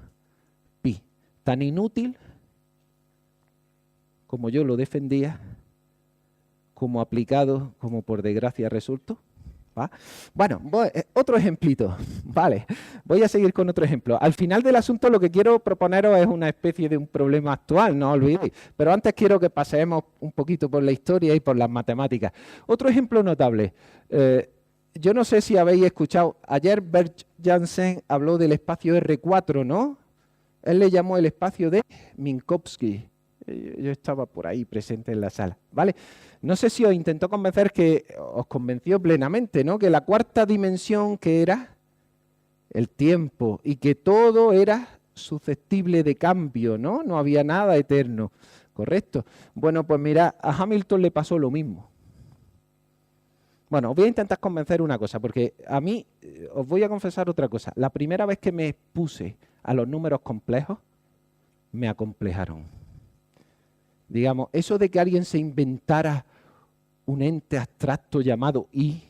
pi. Tan inútil como yo lo defendía, como aplicado, como por desgracia resultó. ¿Va? Bueno, otro ejemplito, vale, voy a seguir con otro ejemplo. Al final del asunto lo que quiero proponeros es una especie de un problema actual, no olvidéis, pero antes quiero que pasemos un poquito por la historia y por las matemáticas. Otro ejemplo notable, yo no sé si habéis escuchado, ayer Bert Jansen habló del espacio R4, ¿no? Él le llamó el espacio de Minkowski. Yo estaba por ahí presente en la sala, ¿vale? No sé si os intentó convencer, que os convenció plenamente, ¿no? Que la cuarta dimensión, que era el tiempo, y que todo era susceptible de cambio, ¿no? No había nada eterno, ¿correcto? Bueno, pues mira, a Hamilton le pasó lo mismo. Bueno, os voy a intentar convencer una cosa, porque a mí, os voy a confesar otra cosa. La primera vez que me expuse a los números complejos, me acomplejaron. Digamos, eso de que alguien se inventara un ente abstracto llamado I,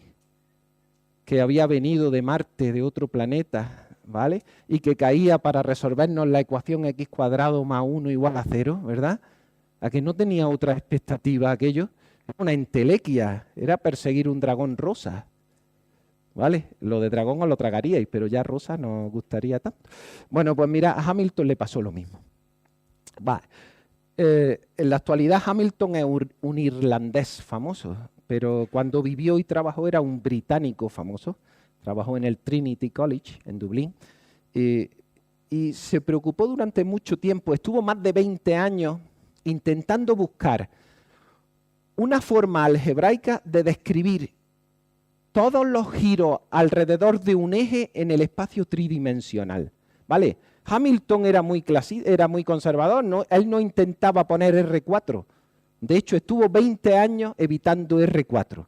que había venido de Marte, de otro planeta, ¿vale? Y que caía para resolvernos la ecuación x² más 1 igual a 0, ¿verdad? A que no tenía otra expectativa aquello. Era una entelequia, era perseguir un dragón rosa, ¿vale? Lo de dragón os lo tragaríais, pero ya rosa no os gustaría tanto. Bueno, pues mira, a Hamilton le pasó lo mismo. Vale. En la actualidad Hamilton es un irlandés famoso, pero cuando vivió y trabajó era un británico famoso. Trabajó en el Trinity College en Dublín y y se preocupó durante mucho tiempo, estuvo más de 20 años intentando buscar una forma algebraica de describir todos los giros alrededor de un eje en el espacio tridimensional, ¿vale? Hamilton era muy conservador, ¿no? Él no intentaba poner R4. De hecho, estuvo 20 años evitando R4,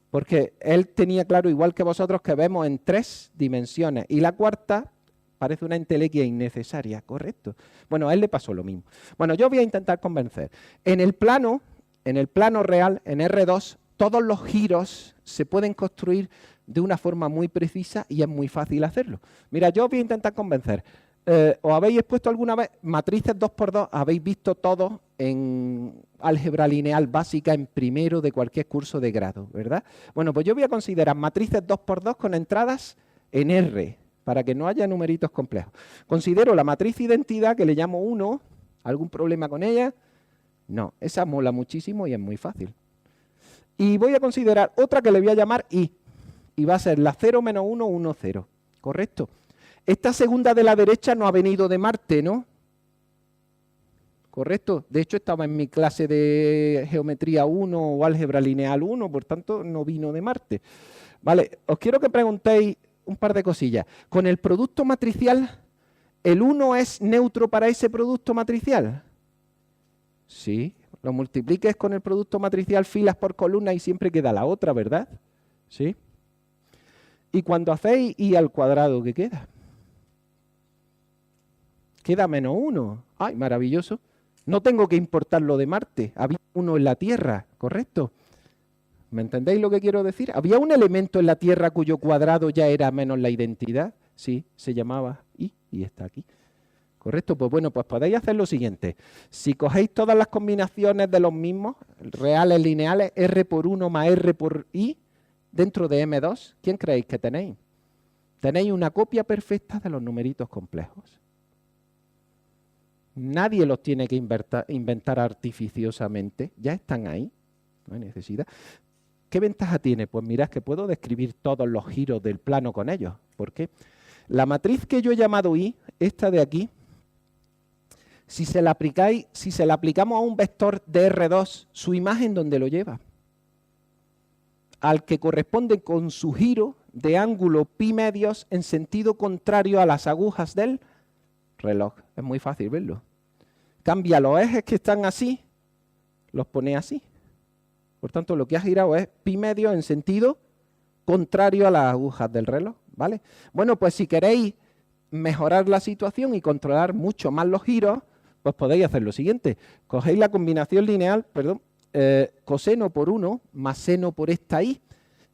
porque él tenía claro, igual que vosotros, que vemos en 3 dimensiones, y la cuarta parece una entelequia innecesaria, ¿correcto? Bueno, a él le pasó lo mismo. Bueno, yo voy a intentar convencer. En el plano real, en R2, todos los giros se pueden construir de una forma muy precisa y es muy fácil hacerlo. Mira, yo voy a intentar convencer. ¿Os habéis expuesto alguna vez matrices 2×2? ¿Habéis visto todos en álgebra lineal básica en primero de cualquier curso de grado, verdad? Bueno, pues yo voy a considerar matrices 2×2 con entradas en R, para que no haya numeritos complejos. Considero la matriz identidad, que le llamo 1. ¿Algún problema con ella? No, esa mola muchísimo y es muy fácil. Y voy a considerar otra que le voy a llamar I. Y va a ser la 0 menos 1, 1, 0. ¿Correcto? Esta segunda de la derecha no ha venido de Marte, ¿no? ¿Correcto? De hecho, estaba en mi clase de geometría 1 o álgebra lineal 1, por tanto, no vino de Marte. Vale, os quiero que preguntéis un par de cosillas. Con el producto matricial, ¿el 1 es neutro para ese producto matricial? Sí, lo multipliques con el producto matricial filas por columna y siempre queda la otra, ¿verdad? Sí. Y cuando hacéis I al cuadrado, ¿qué queda? Queda menos 1. ¡Ay, maravilloso! No tengo que importarlo de Marte. Había 1 en la Tierra, ¿correcto? ¿Me entendéis lo que quiero decir? ¿Había un elemento en la Tierra cuyo cuadrado ya era menos la identidad? Sí, se llamaba I y está aquí. ¿Correcto? Pues bueno, pues podéis hacer lo siguiente. Si cogéis todas las combinaciones de los mismos, reales, lineales, R por 1 más R por I, dentro de M2, ¿quién creéis que tenéis? Tenéis una copia perfecta de los numeritos complejos. Nadie los tiene que inventar artificiosamente. Ya están ahí. No hay necesidad. ¿Qué ventaja tiene? Pues mirad que puedo describir todos los giros del plano con ellos. ¿Por qué? La matriz que yo he llamado I, esta de aquí, si se la aplicamos a un vector de R2, su imagen, ¿dónde lo lleva? Al que corresponde con su giro de ángulo pi medios en sentido contrario a las agujas del reloj. Es muy fácil verlo. Cambia los ejes que están así, los pone así. Por tanto, lo que ha girado es pi medios en sentido contrario a las agujas del reloj, ¿vale? Bueno, pues si queréis mejorar la situación y controlar mucho más los giros, pues podéis hacer lo siguiente. Cogéis la combinación lineal, coseno por 1 más seno por esta I.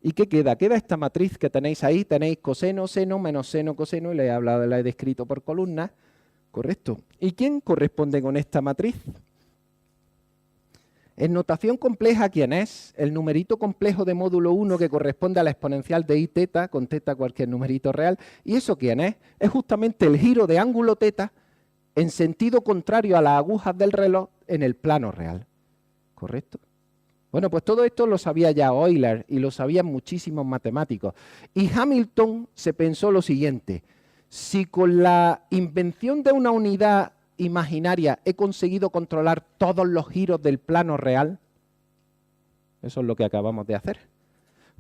¿Y qué queda? Queda esta matriz que tenéis ahí. Tenéis coseno, seno, menos seno, coseno, y la he descrito por columnas. Correcto. ¿Y quién corresponde con esta matriz? En notación compleja, ¿quién es? El numerito complejo de módulo 1 que corresponde a la exponencial de I teta, con teta cualquier numerito real. ¿Y eso quién es? Es justamente el giro de ángulo teta en sentido contrario a las agujas del reloj en el plano real. ¿Correcto? Bueno, pues todo esto lo sabía ya Euler y lo sabían muchísimos matemáticos. Y Hamilton se pensó lo siguiente: si con la invención de una unidad imaginaria he conseguido controlar todos los giros del plano real, eso es lo que acabamos de hacer,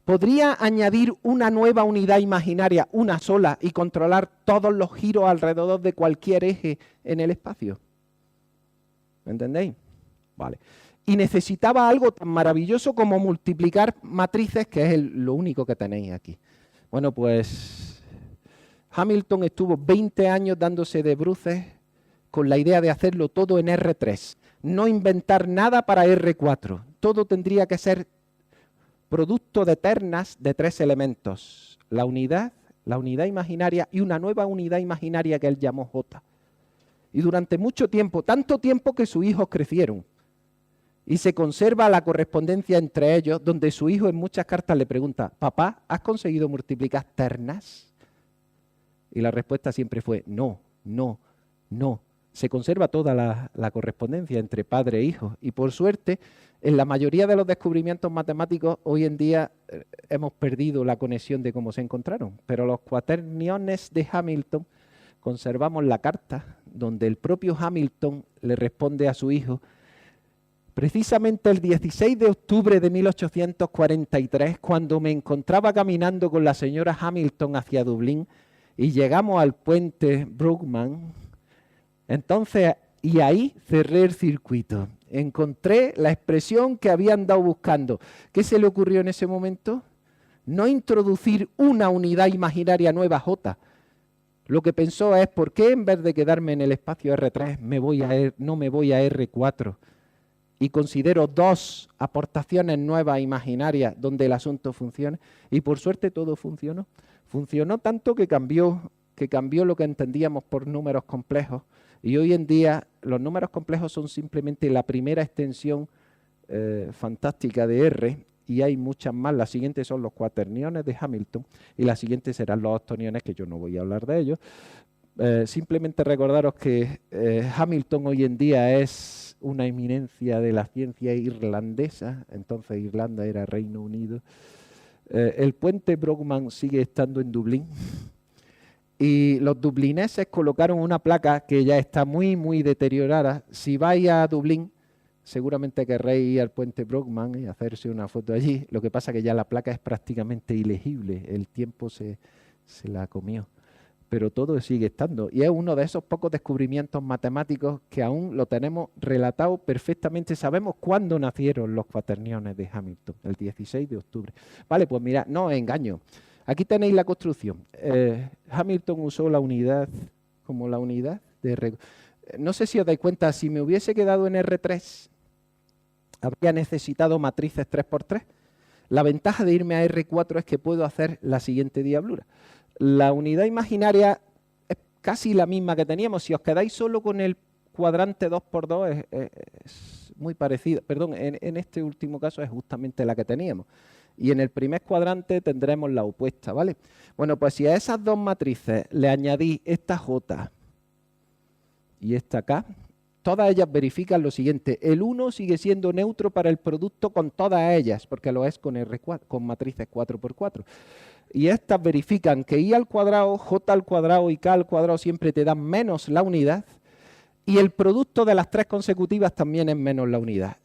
¿podría añadir una nueva unidad imaginaria, una sola, y controlar todos los giros alrededor de cualquier eje en el espacio? ¿Me entendéis? Vale. Y necesitaba algo tan maravilloso como multiplicar matrices, que es lo único que tenéis aquí. Bueno, pues Hamilton estuvo 20 años dándose de bruces con la idea de hacerlo todo en R3. No inventar nada para R4. Todo tendría que ser producto de ternas de 3 elementos. La unidad imaginaria y una nueva unidad imaginaria que él llamó J. Y durante mucho tiempo, tanto tiempo que sus hijos crecieron. Y se conserva la correspondencia entre ellos, donde su hijo en muchas cartas le pregunta: papá, ¿has conseguido multiplicar ternas? Y la respuesta siempre fue no, no, no. Se conserva toda la correspondencia entre padre e hijo. Y por suerte, en la mayoría de los descubrimientos matemáticos, hoy en día hemos perdido la conexión de cómo se encontraron. Pero los cuaterniones de Hamilton conservamos la carta donde el propio Hamilton le responde a su hijo, precisamente el 16 de octubre de 1843, cuando me encontraba caminando con la señora Hamilton hacia Dublín y llegamos al puente Brookman, entonces, y ahí cerré el circuito. Encontré la expresión que había andado buscando. ¿Qué se le ocurrió en ese momento? No introducir una unidad imaginaria nueva J. Lo que pensó es, ¿por qué en vez de quedarme en el espacio R3 no me voy a R4? Y considero dos aportaciones nuevas imaginarias donde el asunto funcione. Y por suerte todo funcionó. Funcionó tanto que cambió lo que entendíamos por números complejos. Y hoy en día los números complejos son simplemente la primera extensión fantástica de R, y hay muchas más. Las siguientes son los cuaterniones de Hamilton y las siguientes serán los octoniones, que yo no voy a hablar de ellos. Simplemente recordaros que Hamilton hoy en día es una eminencia de la ciencia irlandesa, entonces Irlanda era Reino Unido. El puente Brockman sigue estando en Dublín. Y los dublineses colocaron una placa que ya está muy, muy deteriorada. Si vais a Dublín, seguramente querréis ir al puente Brockman y hacerse una foto allí. Lo que pasa es que ya la placa es prácticamente ilegible. El tiempo se la comió. Pero todo sigue estando. Y es uno de esos pocos descubrimientos matemáticos que aún lo tenemos relatado perfectamente. Sabemos cuándo nacieron los cuaterniones de Hamilton, el 16 de octubre. Vale, pues mirad, no os engaño. Aquí tenéis la construcción. Hamilton usó la unidad como la unidad de... No sé si os dais cuenta, si me hubiese quedado en R3, habría necesitado matrices 3×3. La ventaja de irme a R4 es que puedo hacer la siguiente diablura. La unidad imaginaria es casi la misma que teníamos. Si os quedáis solo con el cuadrante 2×2 es muy parecido. Perdón, en este último caso es justamente la que teníamos. Y en el primer cuadrante tendremos la opuesta, ¿vale? Bueno, pues si a esas dos matrices le añadí esta J y esta K, todas ellas verifican lo siguiente. El 1 sigue siendo neutro para el producto con todas ellas, porque lo es con R4, con matrices 4×4. Y estas verifican que I al cuadrado, J al cuadrado y K al cuadrado siempre te dan menos la unidad, y el producto de las tres consecutivas también es menos la unidad.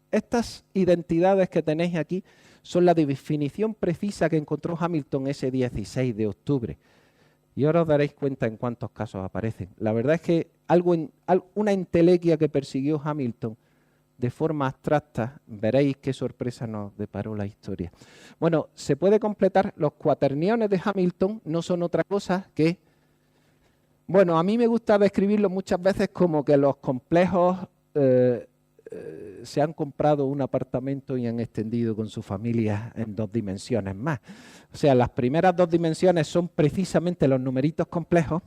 Estas identidades que tenéis aquí son la definición precisa que encontró Hamilton ese 16 de octubre. Y ahora os daréis cuenta en cuántos casos aparecen. La verdad es que una entelequia que persiguió Hamilton de forma abstracta, veréis qué sorpresa nos deparó la historia. Bueno, se puede completar. Los cuaterniones de Hamilton no son otra cosa que... Bueno, a mí me gusta describirlo muchas veces como que los complejos... se han comprado un apartamento y han extendido con su familia en 2 dimensiones más. O sea, las primeras 2 dimensiones son precisamente los numeritos complejos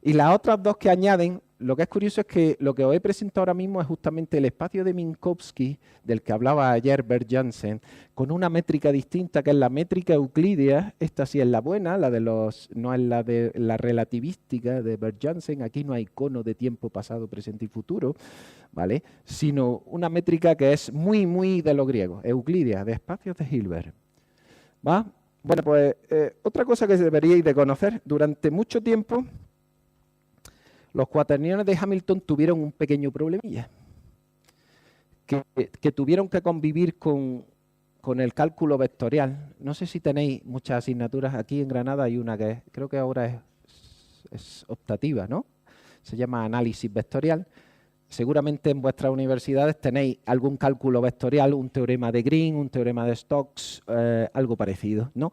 y las otras 2 que añaden, lo que es curioso es que lo que os he presentado ahora mismo es justamente el espacio de Minkowski, del que hablaba ayer Bert Jansen, con una métrica distinta que es la métrica euclídea. Esta sí es la buena, la de no es la de la relativística de Bert Jansen. Aquí no hay cono de tiempo pasado, presente y futuro, ¿vale? Sino una métrica que es muy, muy de lo griego, euclídea, de espacios de Hilbert. ¿Va? Bueno, pues otra cosa que deberíais de conocer, durante mucho tiempo los cuaterniones de Hamilton tuvieron un pequeño problemilla, que tuvieron que convivir con el cálculo vectorial. No sé si tenéis muchas asignaturas. Aquí en Granada hay una que creo que ahora es optativa, ¿no? Se llama análisis vectorial. Seguramente en vuestras universidades tenéis algún cálculo vectorial, un teorema de Green, un teorema de Stokes, algo parecido, ¿no?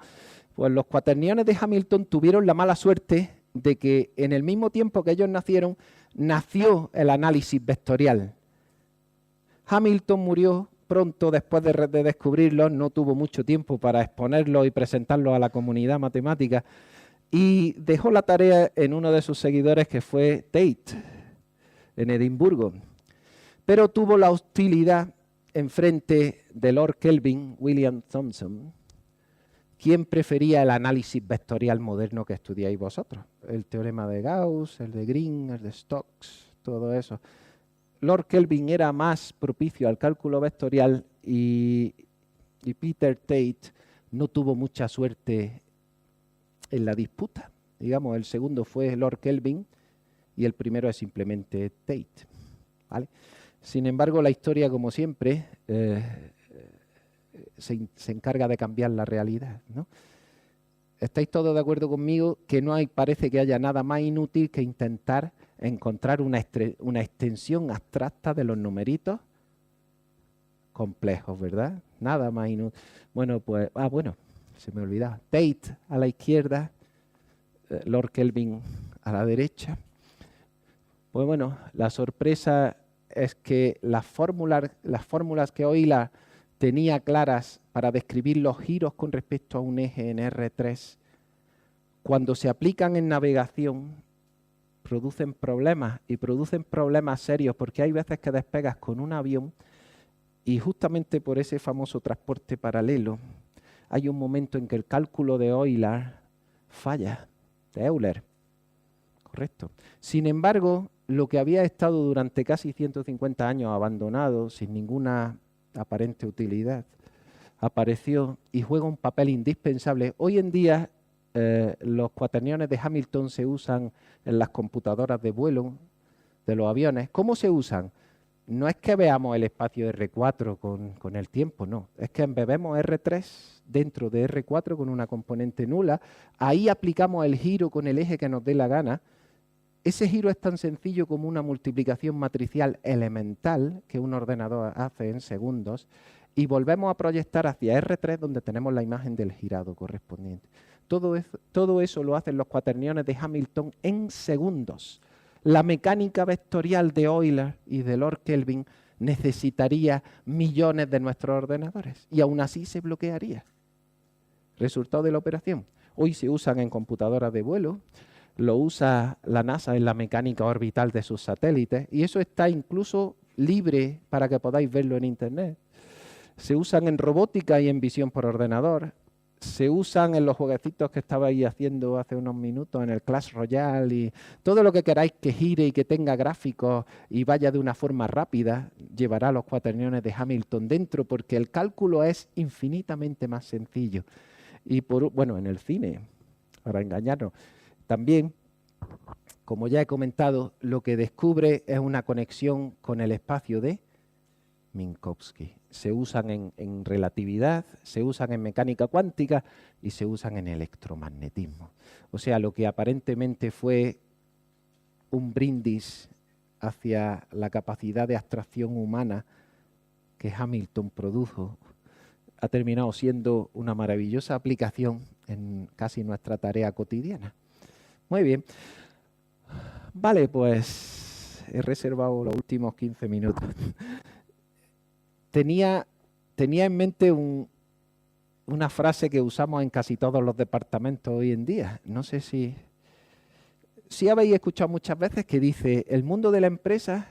Pues los cuaterniones de Hamilton tuvieron la mala suerte de que en el mismo tiempo que ellos nacieron, nació el análisis vectorial. Hamilton murió pronto después de descubrirlo, no tuvo mucho tiempo para exponerlo y presentarlo a la comunidad matemática, y dejó la tarea en uno de sus seguidores, que fue Tate, en Edimburgo. Pero tuvo la hostilidad enfrente de Lord Kelvin, William Thomson, quien prefería el análisis vectorial moderno que estudiáis vosotros. El teorema de Gauss, el de Green, el de Stokes, todo eso. Lord Kelvin era más propicio al cálculo vectorial y Peter Tate no tuvo mucha suerte en la disputa. digamos, el segundo fue Lord Kelvin y el primero es simplemente Tate, ¿vale? Sin embargo, la historia, como siempre, se encarga de cambiar la realidad, ¿no? ¿Estáis todos de acuerdo conmigo que no parece que haya nada más inútil que intentar encontrar una extensión abstracta de los numeritos complejos, ¿verdad? Nada más inútil. Bueno, pues, bueno, se me olvidaba. Tate a la izquierda, Lord Kelvin a la derecha. Pues bueno, la sorpresa es que las fórmulas que Euler tenía claras para describir los giros con respecto a un eje en R3, cuando se aplican en navegación, producen problemas, y producen problemas serios, porque hay veces que despegas con un avión y justamente por ese famoso transporte paralelo hay un momento en que el cálculo de Euler falla, de Euler, correcto. Sin embargo, lo que había estado durante casi 150 años abandonado, sin ninguna aparente utilidad, apareció y juega un papel indispensable. Hoy en día los cuaterniones de Hamilton se usan en las computadoras de vuelo de los aviones. ¿Cómo se usan? No es que veamos el espacio R4 con el tiempo, no. Es que embebemos R3 dentro de R4 con una componente nula. Ahí aplicamos el giro con el eje que nos dé la gana. Ese giro es tan sencillo como una multiplicación matricial elemental que un ordenador hace en segundos y volvemos a proyectar hacia R3 donde tenemos la imagen del girado correspondiente. Todo eso lo hacen los cuaterniones de Hamilton en segundos. La mecánica vectorial de Euler y de Lord Kelvin necesitaría millones de nuestros ordenadores y aún así se bloquearía. Resultado de la operación. Hoy se usan en computadoras de vuelo, lo usa la NASA en la mecánica orbital de sus satélites y eso está incluso libre para que podáis verlo en Internet. Se usan en robótica y en visión por ordenador. Se usan en los jueguecitos que estabais haciendo hace unos minutos, en el Clash Royale y todo lo que queráis que gire y que tenga gráficos y vaya de una forma rápida, llevará los cuaterniones de Hamilton dentro porque el cálculo es infinitamente más sencillo. Y bueno, en el cine, para engañarnos, también, como ya he comentado, lo que descubre es una conexión con el espacio de Minkowski. Se usan en relatividad, se usan en mecánica cuántica y se usan en electromagnetismo. O sea, lo que aparentemente fue un brindis hacia la capacidad de abstracción humana que Hamilton produjo, ha terminado siendo una maravillosa aplicación en casi nuestra tarea cotidiana. Muy bien. Vale, pues he reservado los últimos 15 minutos. Tenía en mente una frase que usamos en casi todos los departamentos hoy en día. No sé si habéis escuchado muchas veces que dice, el mundo de la empresa,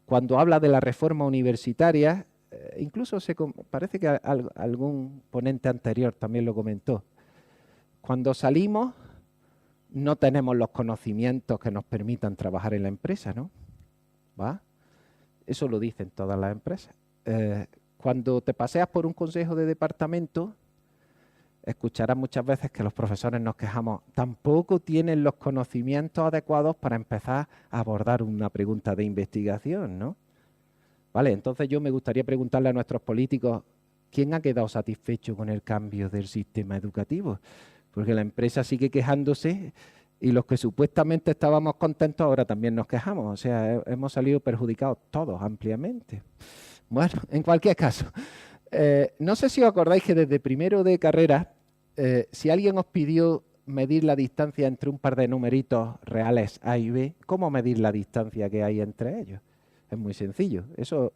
cuando habla de la reforma universitaria, incluso parece que algún ponente anterior también lo comentó, cuando salimos no tenemos los conocimientos que nos permitan trabajar en la empresa, ¿no? ¿Va? Eso lo dicen todas las empresas. Cuando te paseas por un consejo de departamento, escucharás muchas veces que los profesores nos quejamos, tampoco tienen los conocimientos adecuados para empezar a abordar una pregunta de investigación, ¿no? Vale, entonces yo me gustaría preguntarle a nuestros políticos, ¿quién ha quedado satisfecho con el cambio del sistema educativo? Porque la empresa sigue quejándose y los que supuestamente estábamos contentos ahora también nos quejamos. O sea, hemos salido perjudicados todos ampliamente. Bueno, en cualquier caso, no sé si os acordáis que desde primero de carrera, si alguien os pidió medir la distancia entre un par de numeritos reales A y B, ¿cómo medir la distancia que hay entre ellos? Es muy sencillo. Eso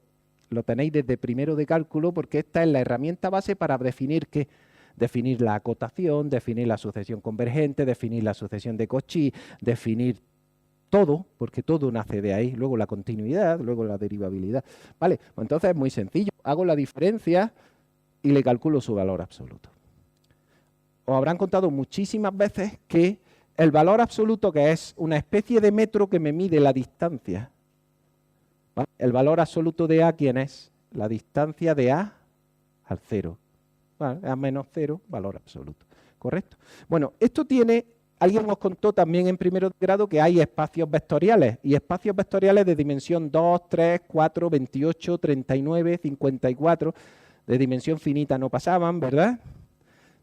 lo tenéis desde primero de cálculo porque esta es la herramienta base para definir qué. Definir la acotación, definir la sucesión convergente, definir la sucesión de Cauchy, definir todo, porque todo nace de ahí, luego la continuidad, luego la derivabilidad. Vale, pues entonces es muy sencillo. Hago la diferencia y le calculo su valor absoluto. Os habrán contado muchísimas veces que el valor absoluto, que es una especie de metro que me mide la distancia, ¿vale? El valor absoluto de A, ¿quién es? La distancia de A al 0. Vale, A menos 0, valor absoluto. ¿Correcto? Bueno, esto tiene alguien os contó también en primero de grado que hay espacios vectoriales, y espacios vectoriales de dimensión 2, 3, 4, 28, 39, 54, de dimensión finita no pasaban, ¿verdad?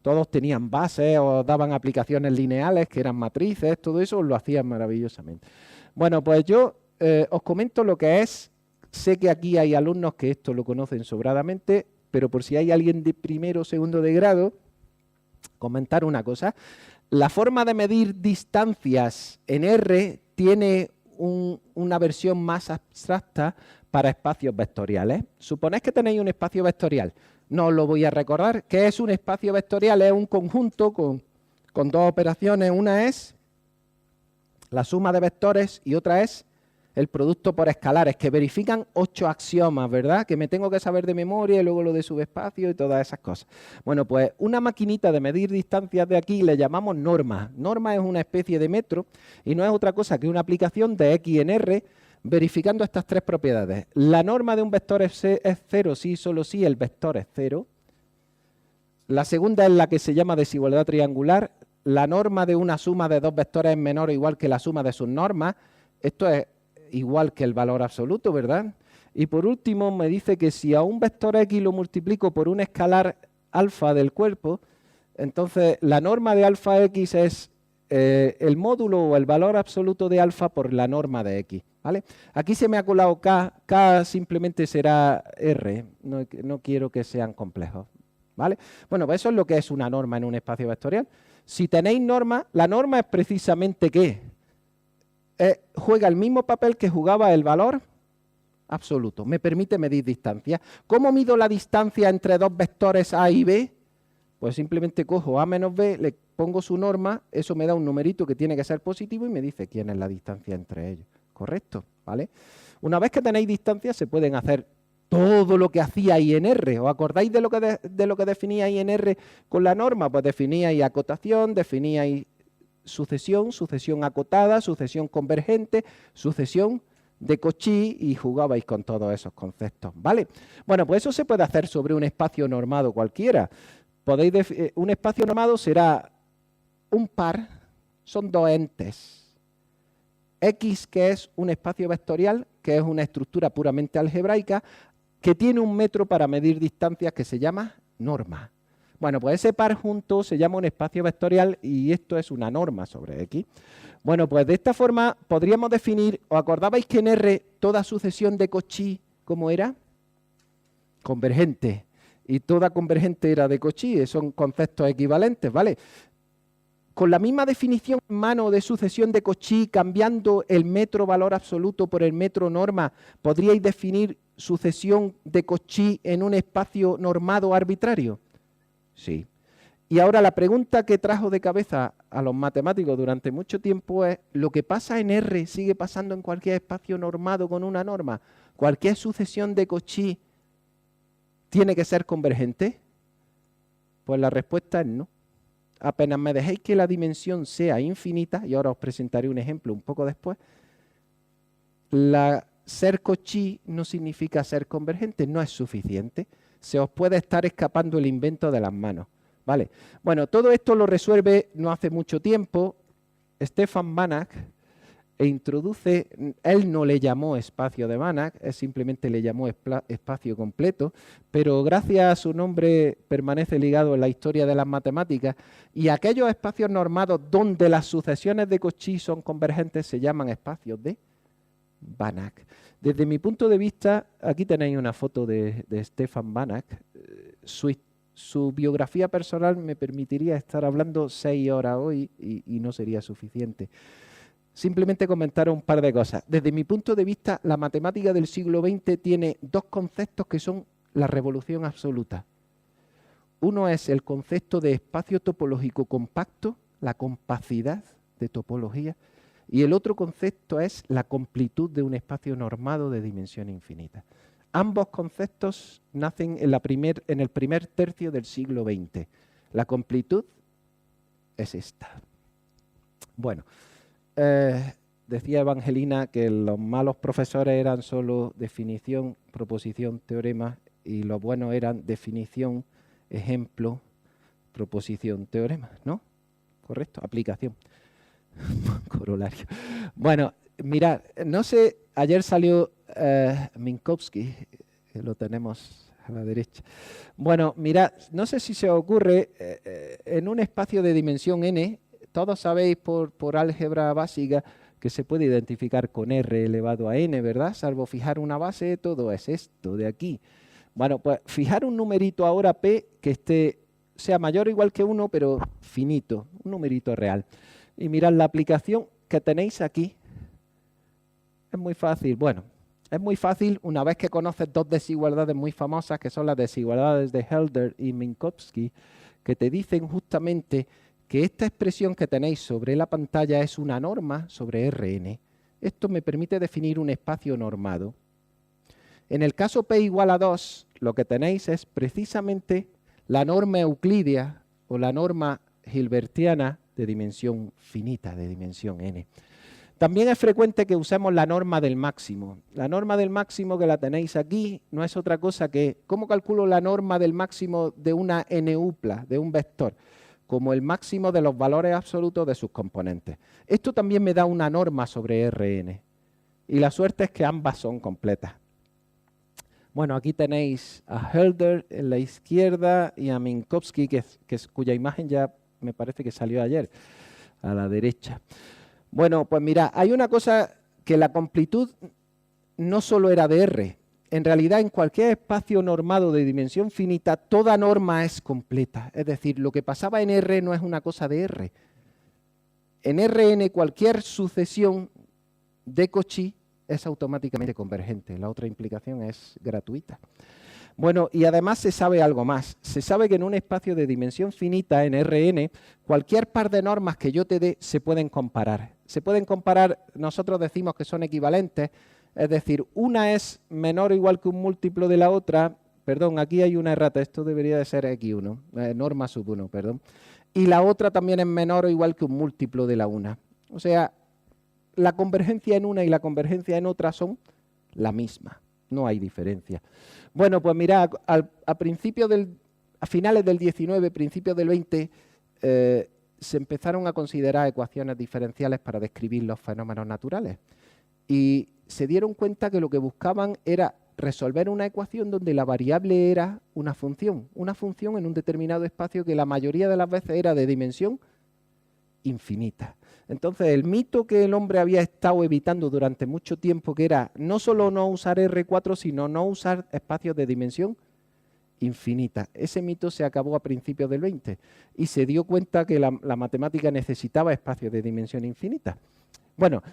Todos tenían bases o daban aplicaciones lineales que eran matrices, todo eso lo hacían maravillosamente. Bueno, pues yo os comento lo que es. Sé que aquí hay alumnos que esto lo conocen sobradamente, pero por si hay alguien de primero o segundo de grado, comentar una cosa. La forma de medir distancias en R tiene una versión más abstracta para espacios vectoriales. Suponéis que tenéis un espacio vectorial. No os lo voy a recordar. ¿Qué es un espacio vectorial? Es un conjunto con dos operaciones. Una es la suma de vectores y otra es el producto por escalares, que verifican 8 axiomas, ¿verdad? Que me tengo que saber de memoria y luego lo de subespacio y todas esas cosas. Bueno, pues una maquinita de medir distancias de aquí le llamamos norma. Norma es una especie de metro y no es otra cosa que una aplicación de X en R verificando estas tres propiedades. La norma de un vector es 0 si solo si el vector es 0. La segunda es la que se llama desigualdad triangular. La norma de una suma de dos vectores es menor o igual que la suma de sus normas. Esto es igual que el valor absoluto, ¿verdad? Y por último me dice que si a un vector X lo multiplico por un escalar alfa del cuerpo, entonces la norma de alfa X es el módulo o el valor absoluto de alfa por la norma de X, ¿vale? Aquí se me ha colado K, K simplemente será R, no quiero que sean complejos, ¿vale? Bueno, pues eso es lo que es una norma en un espacio vectorial. Si tenéis norma, la norma es precisamente ¿qué? Juega el mismo papel que jugaba el valor absoluto. Me permite medir distancia. ¿Cómo mido la distancia entre dos vectores A y B? Pues simplemente cojo A menos B, le pongo su norma, eso me da un numerito que tiene que ser positivo y me dice quién es la distancia entre ellos. ¿Correcto? ¿Vale? Una vez que tenéis distancia se pueden hacer todo lo que hacía INR. ¿Os acordáis de lo que definía INR con la norma? Pues definíais acotación, definíais sucesión, sucesión acotada, sucesión convergente, sucesión de Cauchy y jugabais con todos esos conceptos, ¿vale? Bueno, pues eso se puede hacer sobre un espacio normado cualquiera. Un espacio normado será un par, son dos entes. X, que es un espacio vectorial, que es una estructura puramente algebraica, que tiene un metro para medir distancias que se llama norma. Bueno, pues ese par junto se llama un espacio vectorial y esto es una norma sobre X. Bueno, pues de esta forma podríamos definir, ¿os acordabais que en R toda sucesión de Cauchy, ¿cómo era? Convergente. Y toda convergente era de Cauchy, son conceptos equivalentes, ¿vale? Con la misma definición en mano de sucesión de Cauchy, cambiando el metro valor absoluto por el metro norma, ¿podríais definir sucesión de Cauchy en un espacio normado arbitrario? Sí. Y ahora la pregunta que trajo de cabeza a los matemáticos durante mucho tiempo es, ¿lo que pasa en R sigue pasando en cualquier espacio normado con una norma? ¿Cualquier sucesión de Cauchy tiene que ser convergente? Pues la respuesta es no. Apenas me dejéis que la dimensión sea infinita, y ahora os presentaré un ejemplo un poco después, ser Cauchy no significa ser convergente, no es suficiente. Se os puede estar escapando el invento de las manos, ¿vale? Bueno, todo esto lo resuelve no hace mucho tiempo Stefan Banach e introduce, él no le llamó espacio de Banach, él simplemente le llamó espacio completo, pero gracias a su nombre permanece ligado en la historia de las matemáticas y aquellos espacios normados donde las sucesiones de Cauchy son convergentes se llaman espacios de Banach. Desde mi punto de vista, aquí tenéis una foto de Stefan Banach. Su biografía personal me permitiría estar hablando 6 horas hoy y no sería suficiente. Simplemente comentar un par de cosas. Desde mi punto de vista, la matemática del siglo XX tiene dos conceptos que son la revolución absoluta. Uno es el concepto de espacio topológico compacto, la compacidad de topología, y el otro concepto es la completud de un espacio normado de dimensión infinita. Ambos conceptos nacen en el primer tercio del siglo XX. La completud es esta. Bueno, decía Evangelina que los malos profesores eran solo definición, proposición, teorema, y los buenos eran definición, ejemplo, proposición, teorema, ¿no? Correcto, aplicación. Corolario. Bueno, mirad, no sé, ayer salió Minkowski, que lo tenemos a la derecha. Bueno, mirad, no sé si se os ocurre, en un espacio de dimensión n, todos sabéis por álgebra básica que se puede identificar con r elevado a n, ¿verdad? Salvo fijar una base, todo es esto de aquí. Bueno, pues fijar un numerito ahora p que sea mayor o igual que 1, pero finito, un numerito real. Y mirad, la aplicación que tenéis aquí es muy fácil. Bueno, es muy fácil una vez que conoces dos desigualdades muy famosas, que son las desigualdades de Hölder y Minkowski, que te dicen justamente que esta expresión que tenéis sobre la pantalla es una norma sobre Rn. Esto me permite definir un espacio normado. En el caso p igual a 2, lo que tenéis es precisamente la norma euclídea o la norma hilbertiana de dimensión finita, de dimensión n. También es frecuente que usemos la norma del máximo. La norma del máximo que la tenéis aquí no es otra cosa que, ¿cómo calculo la norma del máximo de una n-upla, de un vector? Como el máximo de los valores absolutos de sus componentes. Esto también me da una norma sobre Rn. Y la suerte es que ambas son completas. Bueno, aquí tenéis a Hölder en la izquierda y a Minkowski, cuya imagen ya me parece que salió ayer, a la derecha. Bueno, pues mira, hay una cosa que la completud no solo era de R. En realidad, en cualquier espacio normado de dimensión finita, toda norma es completa. Es decir, lo que pasaba en R no es una cosa de R. En Rn, cualquier sucesión de Cauchy es automáticamente convergente. La otra implicación es gratuita. Bueno, y además se sabe algo más. Se sabe que en un espacio de dimensión finita, en Rn, cualquier par de normas que yo te dé se pueden comparar. Se pueden comparar, nosotros decimos que son equivalentes, es decir, una es menor o igual que un múltiplo de la otra. Perdón, aquí hay una errata, esto debería de ser x1, norma sub 1, perdón. Y la otra también es menor o igual que un múltiplo de la una. O sea, la convergencia en una y la convergencia en otra son la misma. No hay diferencia. Bueno, pues mirad, a finales del 19, principios del 20, se empezaron a considerar ecuaciones diferenciales para describir los fenómenos naturales. Y se dieron cuenta que lo que buscaban era resolver una ecuación donde la variable era una función en un determinado espacio que la mayoría de las veces era de dimensión infinita. Entonces, el mito que el hombre había estado evitando durante mucho tiempo, que era no solo no usar R4, sino no usar espacios de dimensión infinita. Ese mito se acabó a principios del 20 y se dio cuenta que la matemática necesitaba espacios de dimensión infinita. Bueno,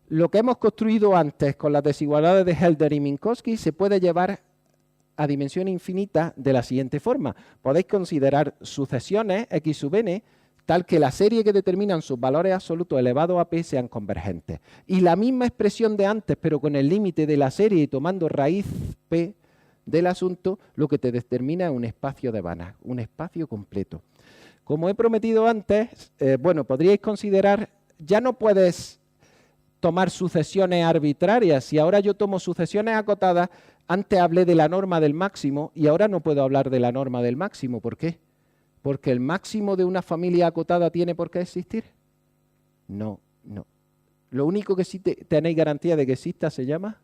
lo que hemos construido antes con las desigualdades de Hölder y Minkowski se puede llevar a dimensión infinita de la siguiente forma. Podéis considerar sucesiones x sub n tal que la serie que determinan sus valores absolutos elevados a p sean convergentes. Y la misma expresión de antes, pero con el límite de la serie y tomando raíz p del asunto, lo que te determina es un espacio de Banach, un espacio completo. Como he prometido antes, bueno, podríais considerar, ya no puedes tomar sucesiones arbitrarias. Si ahora yo tomo sucesiones acotadas, antes hablé de la norma del máximo y ahora no puedo hablar de la norma del máximo. ¿Por qué? ¿Porque el máximo de una familia acotada tiene por qué existir? No, no. Lo único que sí tenéis garantía de que exista se llama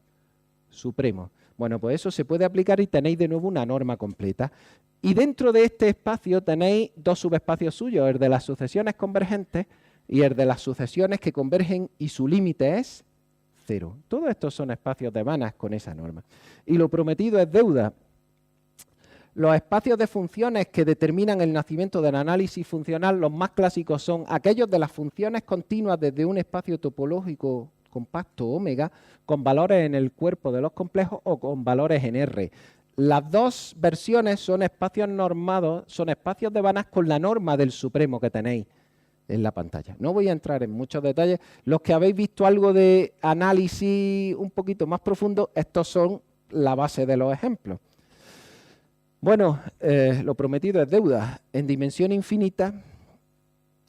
supremo. Bueno, pues eso se puede aplicar y tenéis de nuevo una norma completa. Y dentro de este espacio tenéis dos subespacios suyos, el de las sucesiones convergentes y el de las sucesiones que convergen y su límite es 0. Todos estos son espacios de Banach con esa norma. Y lo prometido es deuda. Los espacios de funciones que determinan el nacimiento del análisis funcional, los más clásicos son aquellos de las funciones continuas desde un espacio topológico compacto omega con valores en el cuerpo de los complejos o con valores en R. Las dos versiones son espacios normados, son espacios de Banach con la norma del supremo que tenéis en la pantalla. No voy a entrar en muchos detalles. Los que habéis visto algo de análisis un poquito más profundo, estos son la base de los ejemplos. Bueno, lo prometido es deuda. En dimensión infinita,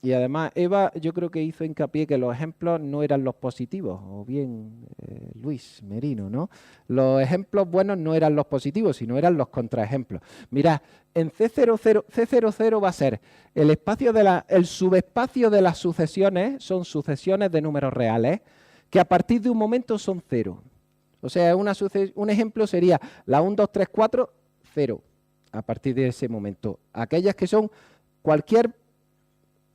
Y además Eva yo creo que hizo hincapié que los ejemplos no eran los positivos, o bien Luis Merino, ¿no? Los ejemplos buenos no eran los positivos, sino eran los contraejemplos. Mirad, en C00 va a ser el subespacio de las sucesiones, son sucesiones de números reales, que a partir de un momento son cero. O sea, un ejemplo sería la 1, 2, 3, 4, 0, a partir de ese momento. Aquellas que son cualquier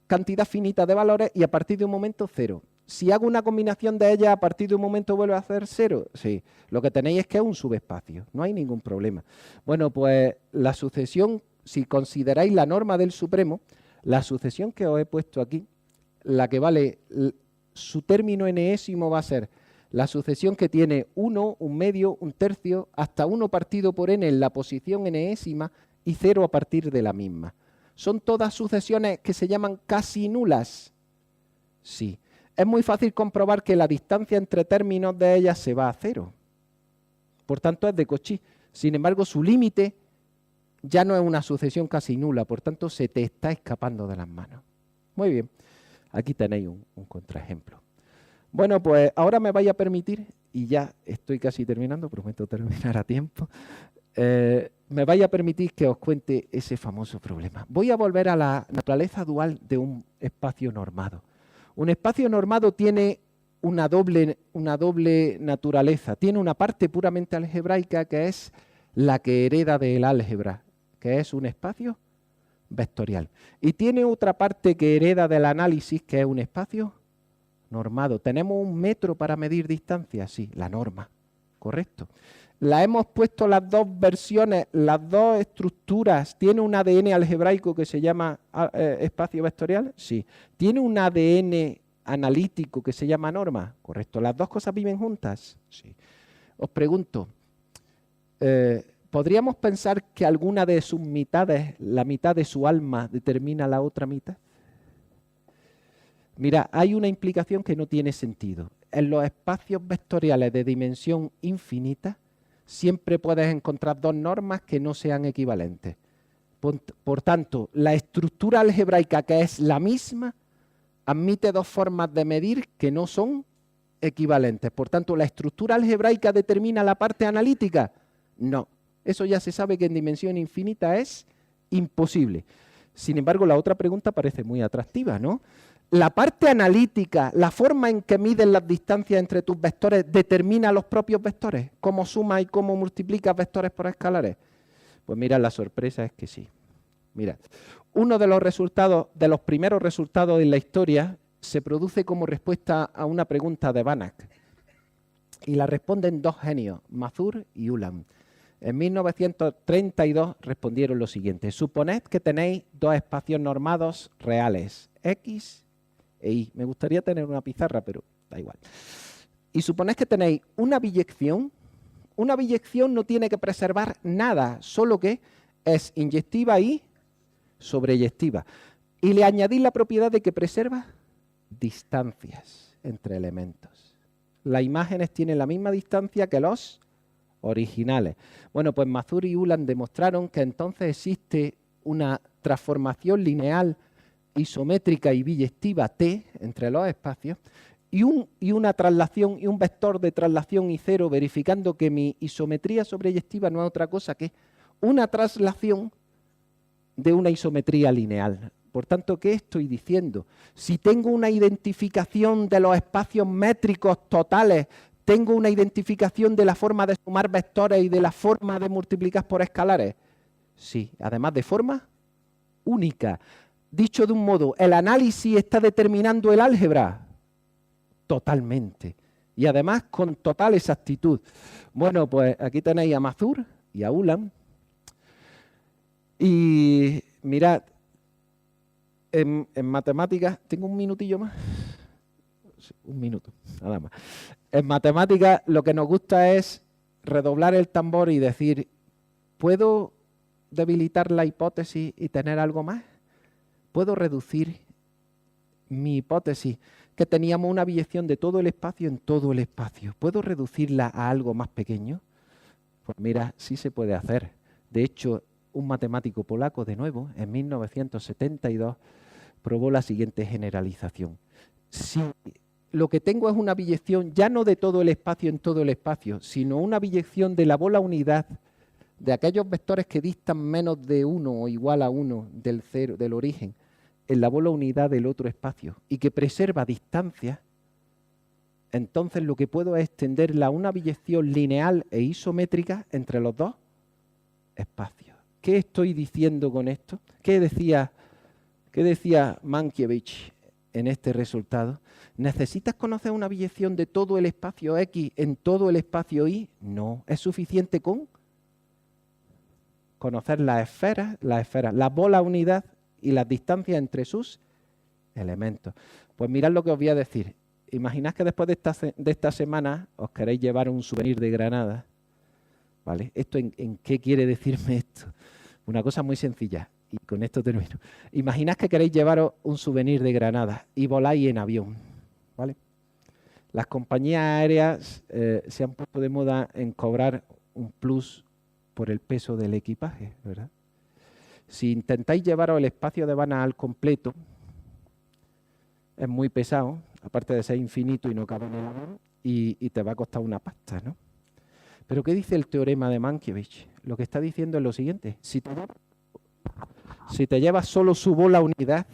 cantidad finita de valores y a partir de un momento 0. Si hago una combinación de ellas, a partir de un momento vuelve a hacer 0. Sí, lo que tenéis es que es un subespacio, no hay ningún problema. Bueno, pues la sucesión, si consideráis la norma del supremo, la sucesión que os he puesto aquí, la que vale, su término enésimo va a ser la sucesión que tiene 1, 1/2, 1/3, hasta 1 partido por n en la posición enésima y 0 a partir de la misma. ¿Son todas sucesiones que se llaman casi nulas? Sí. Es muy fácil comprobar que la distancia entre términos de ellas se va a 0. Por tanto, es de Cauchy. Sin embargo, su límite ya no es una sucesión casi nula, por tanto, se te está escapando de las manos. Muy bien. Aquí tenéis un contraejemplo. Bueno, pues ahora me vais a permitir, y ya estoy casi terminando, prometo terminar a tiempo, me vaya a permitir que os cuente ese famoso problema. Voy a volver a la naturaleza dual de un espacio normado. Un espacio normado tiene una doble naturaleza. Tiene una parte puramente algebraica que es la que hereda del álgebra, que es un espacio vectorial. Y tiene otra parte que hereda del análisis, que es un espacio normado. ¿Tenemos un metro para medir distancia? Sí, la norma. Correcto. La hemos puesto las dos versiones, las dos estructuras. ¿Tiene un ADN algebraico que se llama espacio vectorial? Sí. ¿Tiene un ADN analítico que se llama norma? Correcto. ¿Las dos cosas viven juntas? Sí. Os pregunto, ¿podríamos pensar que alguna de sus mitades, la mitad de su alma, determina la otra mitad? Mira, hay una implicación que no tiene sentido. En los espacios vectoriales de dimensión infinita, siempre puedes encontrar dos normas que no sean equivalentes. Por tanto, la estructura algebraica, que es la misma, admite dos formas de medir que no son equivalentes. Por tanto, ¿la estructura algebraica determina la parte analítica? No. Eso ya se sabe que en dimensión infinita es imposible. Sin embargo, la otra pregunta parece muy atractiva, ¿no? La parte analítica, la forma en que miden las distancias entre tus vectores, ¿determina los propios vectores? ¿Cómo sumas y cómo multiplicas vectores por escalares? Pues mira, la sorpresa es que sí. Mira, uno de los resultados, de los primeros resultados en la historia, se produce como respuesta a una pregunta de Banach. Y la responden dos genios, Mazur y Ulam. En 1932 respondieron lo siguiente: suponed que tenéis dos espacios normados reales, X e Y. Me gustaría tener una pizarra, pero da igual. Y suponed que tenéis una biyección. Una biyección no tiene que preservar nada, solo que es inyectiva y sobreyectiva. Y le añadís la propiedad de que preserva distancias entre elementos. Las imágenes tienen la misma distancia que los originales. Bueno, pues Mazur y Ulam demostraron que entonces existe una transformación lineal isométrica y biyectiva T entre los espacios y una traslación y un vector de traslación I0, verificando que mi isometría sobreyectiva no es otra cosa que una traslación de una isometría lineal. Por tanto, ¿qué estoy diciendo? Si tengo una identificación de los espacios métricos totales, tengo una identificación de la forma de sumar vectores y de la forma de multiplicar por escalares. Sí, además de forma única. Dicho de un modo, ¿el análisis está determinando el álgebra? Totalmente. Y además con total exactitud. Bueno, pues aquí tenéis a Mazur y a Ulam. Y mirad, en matemáticas, ¿tengo un minutillo más? Un minuto, nada más. En matemáticas lo que nos gusta es redoblar el tambor y decir, ¿puedo debilitar la hipótesis y tener algo más? ¿Puedo reducir mi hipótesis, que teníamos una biyección de todo el espacio en todo el espacio? ¿Puedo reducirla a algo más pequeño? Pues mira, sí se puede hacer. De hecho, un matemático polaco, de nuevo, en 1972, probó la siguiente generalización. Si lo que tengo es una biyección ya no de todo el espacio en todo el espacio, sino una biyección de la bola unidad de aquellos vectores que distan menos de 1 o igual a 1 del origen, en la bola unidad del otro espacio, y que preserva distancias, entonces lo que puedo es extenderla a una biyección lineal e isométrica entre los dos espacios. ¿Qué estoy diciendo con esto? ¿Qué decía Mankiewicz en este resultado? ¿Necesitas conocer una biyección de todo el espacio X en todo el espacio Y? No, es suficiente con conocer las esferas, la bola unidad y las distancias entre sus elementos. Pues mirad lo que os voy a decir. Imaginad que después de esta semana os queréis llevar un souvenir de Granada. ¿Vale? ¿Esto en qué quiere decirme esto? Una cosa muy sencilla, y con esto termino. Imaginad que queréis llevaros un souvenir de Granada y voláis en avión. ¿Vale? Las compañías aéreas se han puesto de moda en cobrar un plus por el peso del equipaje, ¿verdad? Si intentáis llevaros el espacio de Bana al completo, es muy pesado, aparte de ser infinito y no cabe en el avión, y te va a costar una pasta, ¿no? Pero ¿qué dice el teorema de Mankiewicz? Lo que está diciendo es lo siguiente. Si te llevas solo su bola unidad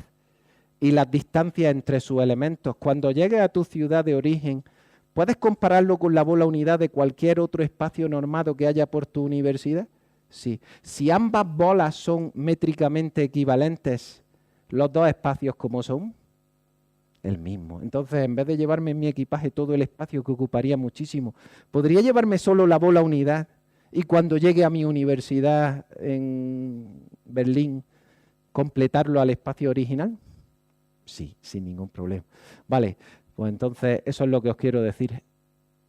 y las distancias entre sus elementos, cuando llegues a tu ciudad de origen, ¿puedes compararlo con la bola unidad de cualquier otro espacio normado que haya por tu universidad? Sí. Si ambas bolas son métricamente equivalentes, los dos espacios, ¿cómo son? El mismo. Entonces, en vez de llevarme en mi equipaje todo el espacio que ocuparía muchísimo, ¿podría llevarme solo la bola unidad y cuando llegue a mi universidad en Berlín completarlo al espacio original? Sí, sin ningún problema. Vale, pues entonces eso es lo que os quiero decir.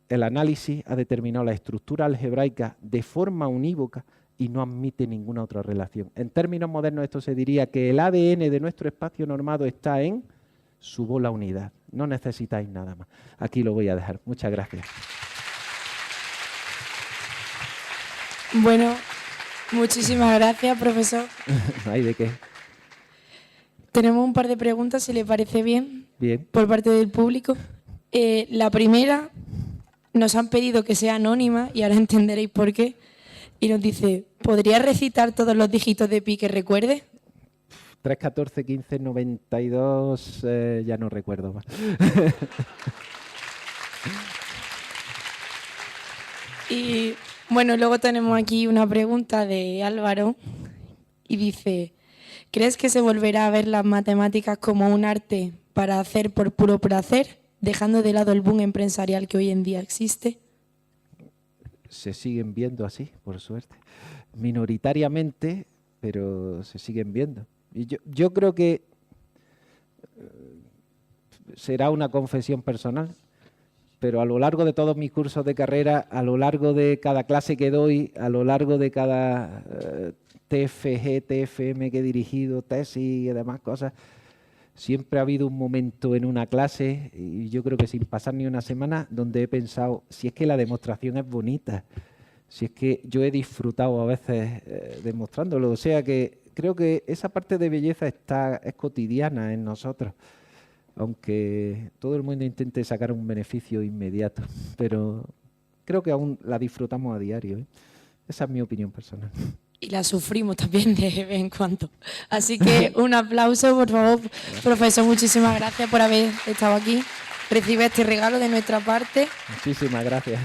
El análisis ha determinado la estructura algebraica de forma unívoca y no admite ninguna otra relación. En términos modernos esto se diría que el ADN de nuestro espacio normado está en su bola unidad. No necesitáis nada más. Aquí lo voy a dejar. Muchas gracias. Bueno, muchísimas gracias, profesor. No hay de qué. Tenemos un par de preguntas, si le parece bien, Bien. por parte del público. La primera, nos han pedido que sea anónima y ahora entenderéis por qué. Y nos dice, ¿podría recitar todos los dígitos de pi que recuerde? 3, 14, 15, 92, ya no recuerdo más. Y bueno, luego tenemos aquí una pregunta de Álvaro y dice, ¿crees que se volverá a ver las matemáticas como un arte para hacer por puro placer, dejando de lado el boom empresarial que hoy en día existe? Se siguen viendo así, por suerte. Minoritariamente, pero se siguen viendo. Y yo creo que será una confesión personal, pero a lo largo de todos mis cursos de carrera, a lo largo de cada clase que doy, a lo largo de cada TFG, TFM que he dirigido, tesis y demás cosas, siempre ha habido un momento en una clase, y yo creo que sin pasar ni una semana, donde he pensado, si es que la demostración es bonita, si es que yo he disfrutado a veces demostrándolo, o sea que creo que esa parte de belleza es cotidiana en nosotros, aunque todo el mundo intente sacar un beneficio inmediato, pero creo que aún la disfrutamos a diario, ¿eh? Esa es mi opinión personal. Y la sufrimos también de vez en cuando. Así que un aplauso, por favor. Profesor, muchísimas gracias por haber estado aquí. Recibe este regalo de nuestra parte. Muchísimas gracias.